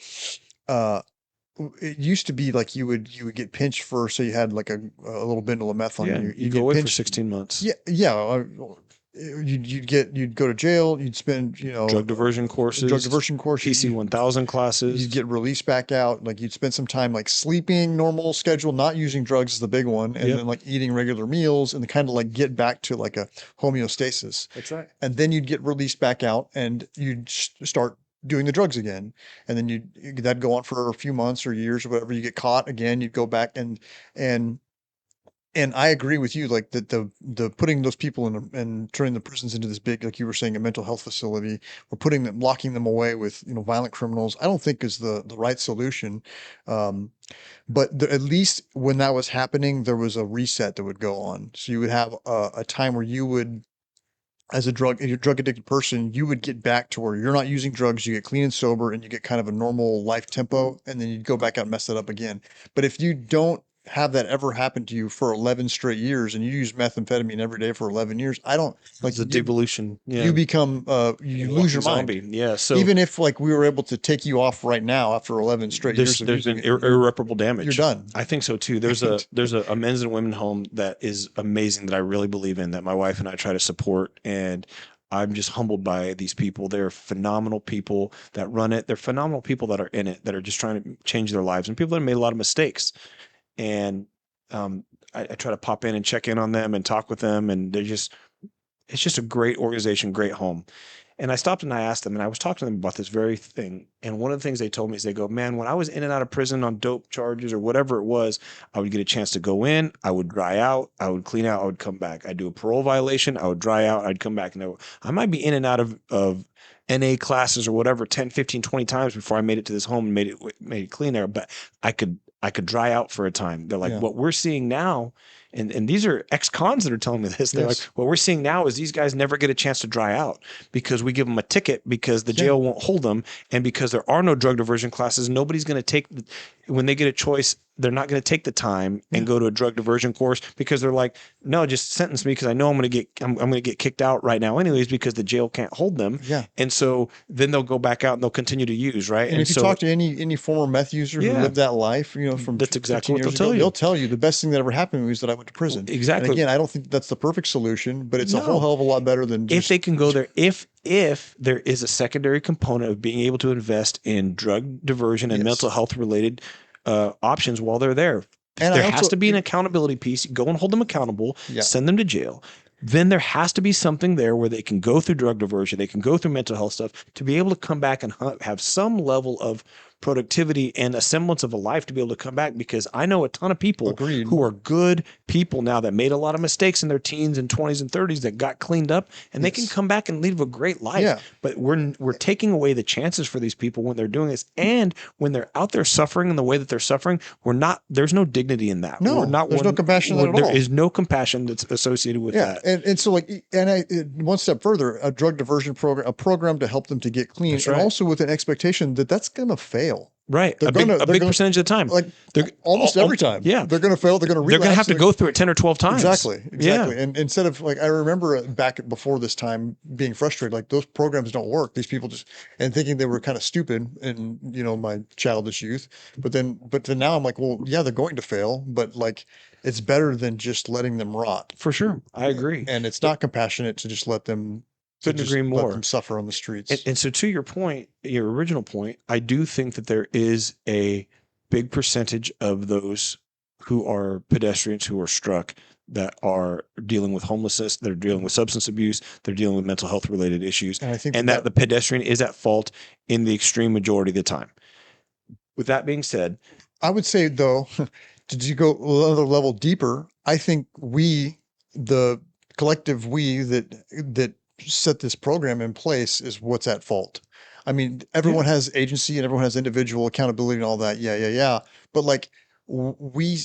it used to be like you would get pinched for, say you had like a little bindle of meth on you. You go away for 16 months. You'd go to jail. You'd spend, drug diversion courses, PC 1000 classes. You'd get released back out. Like you'd spend some time like sleeping, normal schedule, not using drugs is the big one, and then like eating regular meals and kind of like get back to like a homeostasis. That's right. And then you'd get released back out and you'd start doing the drugs again. And then that'd go on for a few months or years or whatever. You get caught again, you'd go back and And I agree with you, like that the putting those people in and turning the prisons into this big, like you were saying, a mental health facility, or putting them, locking them away with, violent criminals, I don't think is the right solution. Um, but at least when that was happening, there was a reset that would go on. So you would have a time where you would, as a drug addicted person, you would get back to where you're not using drugs, you get clean and sober, and you get kind of a normal life tempo, and then you'd go back out and mess that up again. But if you don't have that ever happen to you for 11 straight years and you use methamphetamine every day for 11 years, I don't like It's a devolution. Yeah. you become you lose your mind. Zombie. Yeah. So Even if like we were able to take you off right now after 11 straight years of there's using been it, irreparable damage. you're done. I think so too. There's a men's and women home that is amazing that I really believe in, that my wife and I try to support, and I'm just humbled by these people. They're phenomenal people that run it. They're phenomenal people that are in it, that are just trying to change their lives, and people that have made a lot of mistakes. And I try to pop in and check in on them and talk with them, and it's just a great organization, great home. And I stopped and I asked them, and I was talking to them about this very thing. And one of the things they told me is they go, man, when I was in and out of prison on dope charges or whatever it was, I would get a chance to go in, I would dry out, I would clean out, I would come back. I'd do a parole violation, I would dry out, I'd come back. And I might be in and out of NA classes or whatever 10, 15, 20 times before I made it to this home and made it clean there. But I could dry out for a time. They're like, Yeah. what we're seeing now, and these are ex-cons that are telling me this. They're Yes. like, what we're seeing now is these guys never get a chance to dry out because we give them a ticket because the jail won't hold them, and because there are no drug diversion classes. Nobody's going to take, when they get a choice, they're not going to take the time and go to a drug diversion course because they're like, no, just sentence me because I know I'm going to get kicked out right now anyways because the jail can't hold them. Yeah. And so then they'll go back out and they'll continue to use, right? And if you so, talk to any former meth user who lived that life, from that's 15 exactly what years they'll ago, tell you. they'll tell you the best thing that ever happened to me was that I went to prison. Exactly. And again, I don't think that's the perfect solution, but it's a No. whole hell of a lot better than just if they can go there, if there is a secondary component of being able to invest in drug diversion and Yes. mental health related options while they're there. And There I has also- to be an accountability piece. Go and hold them accountable, Yeah. send them to jail. Then there has to be something there where they can go through drug diversion, they can go through mental health stuff to be able to come back and have some level of productivity and a semblance of a life to be able to come back, because I know a ton of people Agreed. who are good people now that made a lot of mistakes in their teens and 20s and 30s that got cleaned up, and they can Yes. come back and live a great life. Yeah. But we're taking away the chances for these people when they're doing this, and when they're out there suffering in the way that they're suffering, there's no dignity in that. No, there's no compassion in that at all. There is no compassion that's associated with that. And so one step further, a drug diversion program, a program to help them to get clean, That's and right. also with an expectation that that's going to fail. Right. They're A big gonna- percentage of the time. Like They're almost every time. Yeah. They're going to fail. They're going to relapse. They're going to have to go through it 10 or 12 times. Exactly. Yeah. And instead of I remember back before this time being frustrated, like those programs don't work. These people and thinking they were kind of stupid in, my childish youth. But then now I'm like, well, yeah, they're going to fail, but it's better than just letting them rot. For sure. I agree. And it's not compassionate to just let them Couldn't agree let more. them suffer on the streets. And so to your point, your original point, I do think that there is a big percentage of those who are pedestrians who are struck that are dealing with homelessness, they're dealing with substance abuse, they're dealing with mental health related issues, And I think and that the pedestrian is at fault in the extreme majority of the time. With that being said, I would say though, did you go another level deeper? I think the collective that set this program in place is what's at fault. I mean, everyone has agency and everyone has individual accountability and all that. Yeah. But we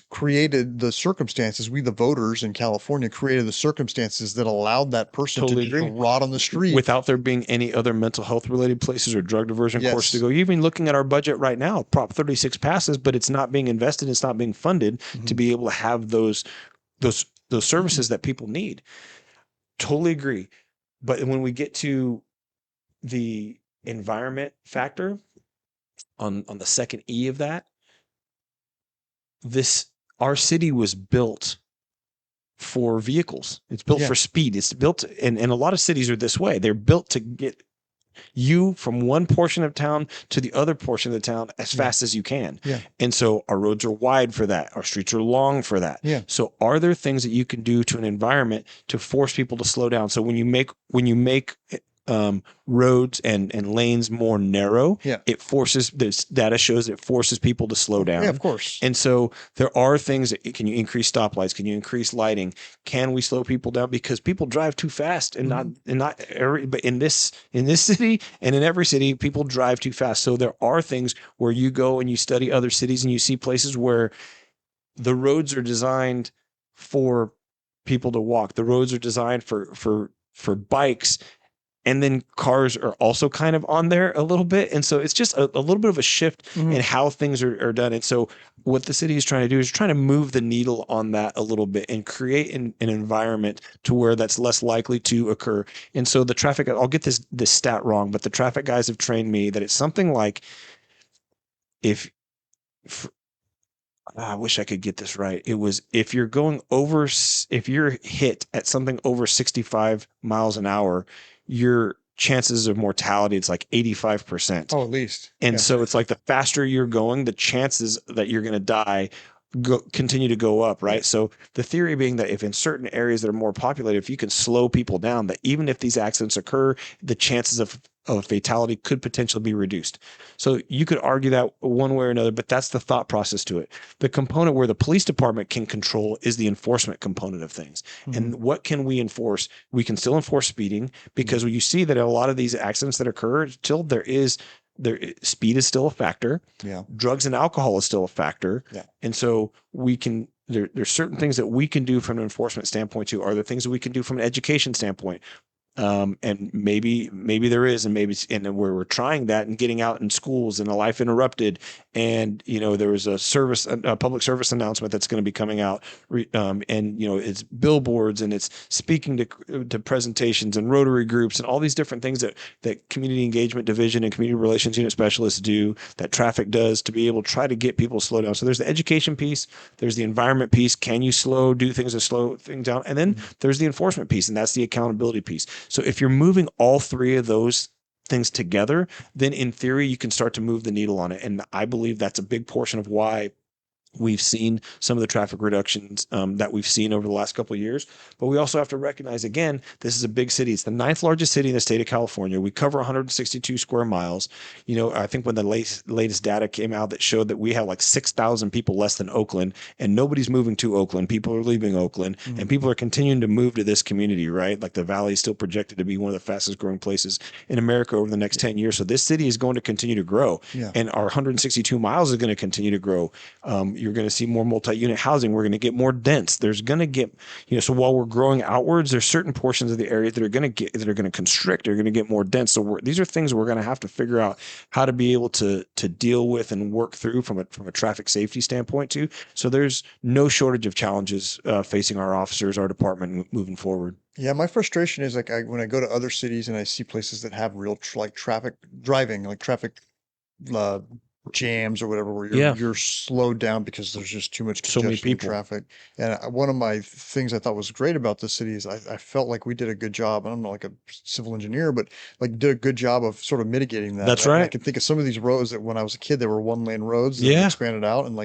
created the circumstances, we, the voters in California, created the circumstances that allowed that person Totally to just agree. rot on the street. without there being any other mental health related places or drug diversion courses to Yes. go. You're even looking at our budget right now, Prop 36 passes, but it's not being invested, it's not being funded to be able to have those services that people need. Totally agree. But when we get to the environment factor on the second E of that, our city was built for vehicles. It's built for speed. It's built, and a lot of cities are this way. They're built to get you from one portion of town to the other portion of the town as fast as you can. Yeah. And so our roads are wide for that. Our streets are long for that. Yeah. So are there things that you can do to an environment to force people to slow down? So when you make roads and lanes more narrow, Yeah. it forces, this data shows it forces people to slow down. Yeah, of course. And so there are things that can you increase stoplights? Can you increase lighting? Can we slow people down? Because people drive too fast and not every, but in this city and in every city, people drive too fast. So there are things where you go and you study other cities and you see places where the roads are designed for people to walk. The roads are designed for bikes, and then cars are also kind of on there a little bit. And so it's just a little bit of a shift in how things are done. And so what the city is trying to do is trying to move the needle on that a little bit and create an environment to where that's less likely to occur. And so the traffic, I'll get this stat wrong, but the traffic guys have trained me that it's something like if I wish I could get this right. It was if you're going over, if you're hit at something over 65 miles an hour, your chances of mortality, it's like 85%. Oh, at least. And Yeah. so it's like the faster you're going, the chances that you're going to die continue to go up, right? So the theory being that if in certain areas that are more populated, if you can slow people down, that even if these accidents occur, the chances of fatality could potentially be reduced. So you could argue that one way or another, but that's the thought process to it. The component where the police department can control is the enforcement component of things. And what can we enforce? We can still enforce speeding, because when you see that a lot of these accidents that occur, still speed is still a factor. Yeah. Drugs and alcohol is still a factor. Yeah. And so we can, there's certain things that we can do from an enforcement standpoint too. Are there things that we can do from an education standpoint? And maybe there is, and and where we're trying that and getting out in schools and a life interrupted. And, there was a public service announcement that's going to be coming out. And, it's billboards and it's speaking to presentations and Rotary groups and all these different things that community engagement division and community relations unit specialists do, that traffic does, to be able to try to get people to slow down. So there's the education piece, there's the environment piece. Can you do things to slow things down? And then there's the enforcement piece, and that's the accountability piece. So if you're moving all three of those things together, then in theory, you can start to move the needle on it. And I believe that's a big portion of why we've seen some of the traffic reductions that we've seen over the last couple of years. But we also have to recognize, again, this is a big city. It's the 9th largest city in the state of California. We cover 162 square miles. I think when the latest data came out that showed that we have like 6,000 people less than Oakland, and nobody's moving to Oakland. People are leaving Oakland, and people are continuing to move to this community, right? Like the Valley is still projected to be one of the fastest growing places in America over the next 10 years. So this city is going to continue to grow, and our 162 miles is going to continue to grow. You're going to see more multi-unit housing. We're going to get more dense. There's going to get, so while we're growing outwards, there's certain portions of the area that are going to constrict. They're going to get more dense. So these are things we're going to have to figure out how to be able to deal with and work through from a traffic safety standpoint too. So there's no shortage of challenges facing our officers, our department moving forward. Yeah, my frustration is like when I go to other cities and I see places that have real traffic driving, like traffic jams or whatever, where you're slowed down because there's just too much So many congestion in people. traffic. And one of my things I thought was great about the city is I felt like we did a good job. I'm not like a civil engineer, but like did a good job of sort of mitigating that. That's And I right. can think of some of these roads that when I was a kid, they were 1-lane roads that expanded out, and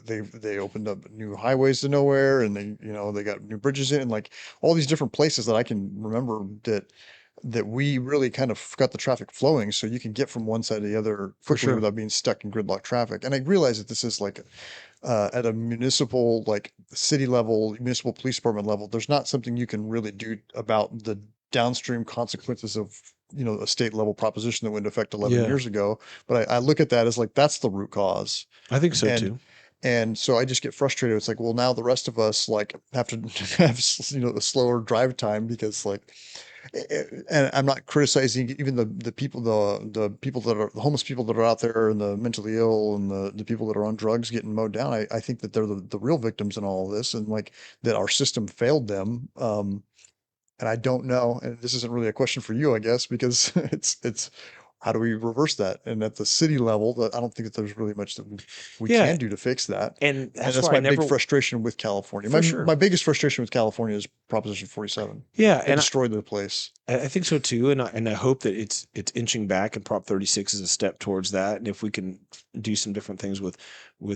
they opened up new highways to nowhere, and they got new bridges in, and like all these different places that I can remember that we really kind of got the traffic flowing so you can get from one side to the other quickly sure. without being stuck in gridlock traffic. And I realize that this is like at a municipal, like city level, municipal police department level, there's not something you can really do about the downstream consequences of a state level proposition that went into effect 11 Yeah. years ago. But I look at that as like that's the root cause. I think so And too. And so I just get frustrated. It's like, well, now the rest of us like have to have a slower drive time because like, and I'm not criticizing even the people the people that are the homeless people that are out there and the mentally ill and the people that are on drugs getting mowed down. I think that they're the real victims in all of this, and like that our system failed them. And I don't know, and this isn't really a question for you, I guess, because it's how do we reverse that? And at the city level, I don't think that there's really much that we Yeah. can do to fix that. And And that's that's why my I never, big frustration with California. For sure. My biggest frustration with California is Proposition 47. yeah. It And destroyed the place. I think so too, and I hope that it's inching back, and Prop 36 is a step towards that. And if we can do some different things with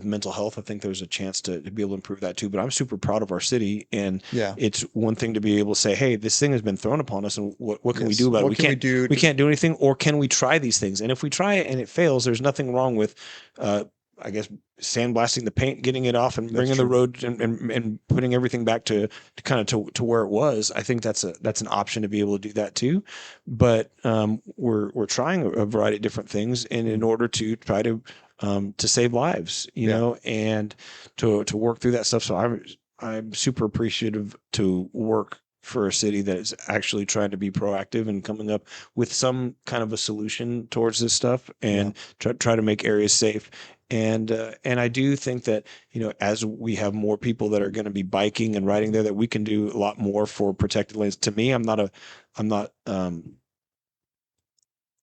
mental health, I think there's a chance to be able to improve that too. But I'm super proud of our city, and Yeah. it's one thing to be able to say, "Hey, this thing has been thrown upon us, and what can we Yes. do about it? What We can we can't do we to- can't do anything, or can we try these things? And if we try it and it fails, there's nothing wrong with, I guess, sandblasting the paint, getting it off, and That's bringing the true. road and putting everything back to kind of to where it was. I think that's an option to be able to do that too. But we're trying a variety of different things, and in order to try to save lives, you Yeah. know, and to work through that stuff. So I'm super appreciative to work for a city that is actually trying to be proactive and coming up with some kind of a solution towards this stuff, and try to make areas safe. And I do think that, you know, as we have more people that are going to be biking and riding there, that we can do a lot more for protected lanes. To me, I'm not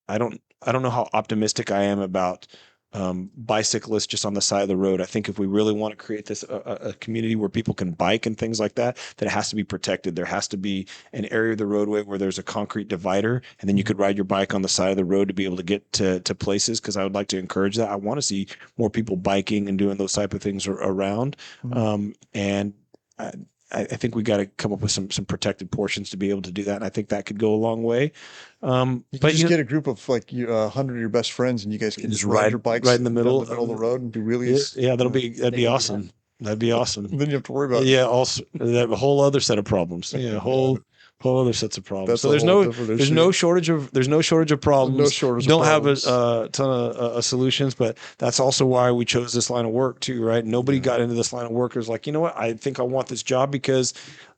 I don't know how optimistic I am about bicyclists just on the side of the road. I think if we really want to create this a community where people can bike and things like that, that it has to be protected. There has to be an area of the roadway where there's a concrete divider, and then you could ride your bike on the side of the road to be able to get to places. Because I would like to encourage that. I want to see more people biking and doing those type of things around. And I think we got to come up with some protected portions to be able to do that, and I think that could go a long way. You can But just get a group of like 100 of your best friends, and you guys can just just ride your bikes right in the down middle the middle of the road and do yeah, wheelies. yeah, that'd They be can do awesome. That'd be awesome. Then you have to worry about. Yeah, also that whole other set of problems. Yeah, whole other sets of problems. That's So a there's whole no different issue. shortage of No problems. shortage of Don't have problems. a ton of solutions, but that's also why we chose this line of work too, right? Nobody got into this line of work is like, you know what? I think I want this job because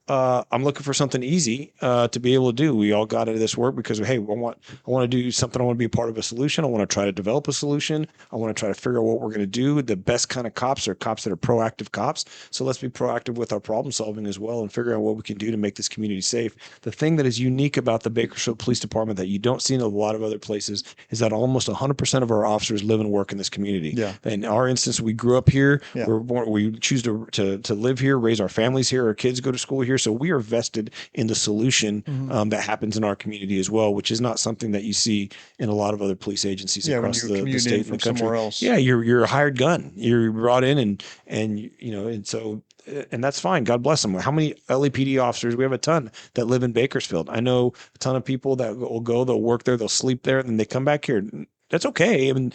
I'm looking for something easy to be able to do. We all got into this work because, hey, I want to do something. I want to be a part of a solution. I want to try to develop a solution. I want to try to figure out what we're going to do. The best kind of cops are cops that are proactive cops. So let's be proactive with our problem solving as well, and figure out what we can do to make this community safe. The thing that is unique about the Bakersfield Police Department that you don't see in a lot of other places is that almost 100% of our officers live and work in this community. Yeah. In our instance, we grew up here. Yeah. We're born, we choose to live here, raise our families here, our kids go to school here. So we are vested in the solution that happens in our community as well, which is not something that you see in a lot of other police agencies Yeah, when across you the commute state in and the from country. somewhere else. Yeah, you're a hired gun. You're brought in, and you know, and so, and that's fine. God bless them. How many LAPD officers? We have a ton that live in Bakersfield. I know a ton of people that will go, they'll work there, they'll sleep there, and then they come back here. That's okay. And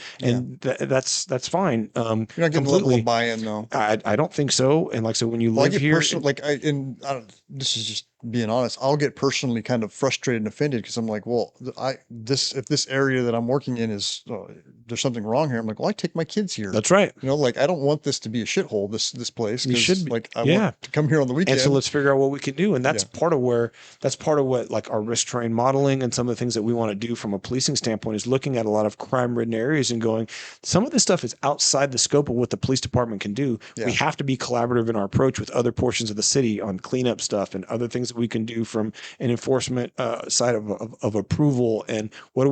that's fine. You're not getting a level Completely. of buy-in though. I don't think so. And like I said, when you Well, I live get here, personal, like I don't. This is just being honest. I'll get personally kind of frustrated and offended because I'm like, well, if this area that I'm working in is there's something wrong here. I'm like, well, I take my kids here. that's right. You know, like I don't want this to be a shithole. This place. You 'Cause, should be. like I Yeah. want to come here on the weekend. And so let's figure out what we can do. And that's Yeah. part of what like our risk terrain modeling and some of the things that we want to do from a policing standpoint is looking at a lot of crime ridden areas and going, some of this stuff is outside the scope of what the police department can do. Yeah. We have to be collaborative in our approach with other portions of the city on cleanup stuff and other things that we can do from an enforcement side of approval. And what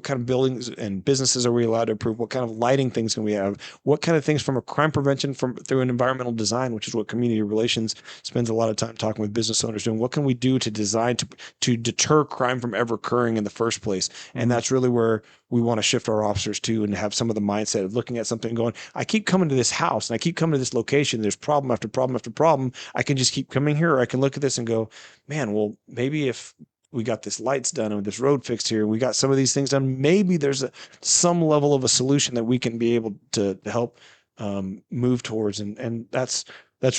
kind of buildings and businesses are we allowed to approve? What kind of lighting things can we have? What kind of things from a crime prevention through an environmental design, which is what community relations spends a lot of time talking with business owners doing. What can we do to design to deter crime from ever occurring in the first place? And that's really where we want to shift our officers to, and have some of the mindset of looking at something and going, I keep coming to this house and I keep coming to this location. There's problem after problem after problem. I can just keep coming here, or I can look at this and go, man, well, maybe if we got this lights done and this road fixed here, we got some of these things done, maybe there's some level of a solution that we can be able to help move towards. And that's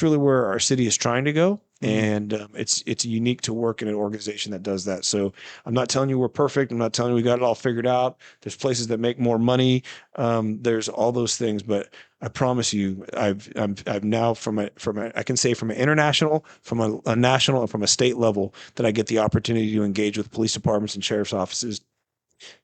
really where our city is trying to go. And it's unique to work in an organization that does that. So I'm not telling you we're perfect. I'm not telling you we got it all figured out. There's places that make more money. There's all those things, but I promise you, I've now from I can say from an international, from a national, and from a state level that I get the opportunity to engage with police departments and sheriff's offices.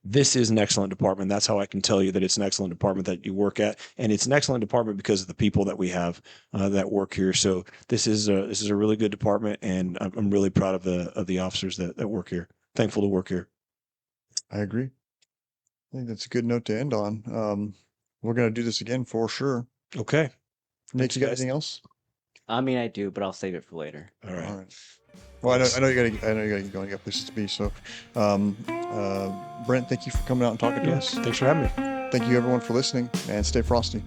This is an excellent department. That's how I can tell you that it's an excellent department that you work at, and it's an excellent department because of the people that we have that work here. So this is a really good department, and I'm really proud of the officers that work here. Thankful to work here. I agree. I think that's a good note to end on. We're gonna do this again for sure. Okay. Nate, Thanks, you got guys. anything else? I mean, I do, but I'll save it for later. All right. All right. Well, Thanks. I know you gotta get going. You got places to be. So, Brent, thank you for coming out and talking to us. Thanks for having me. Thank you everyone for listening, and stay frosty.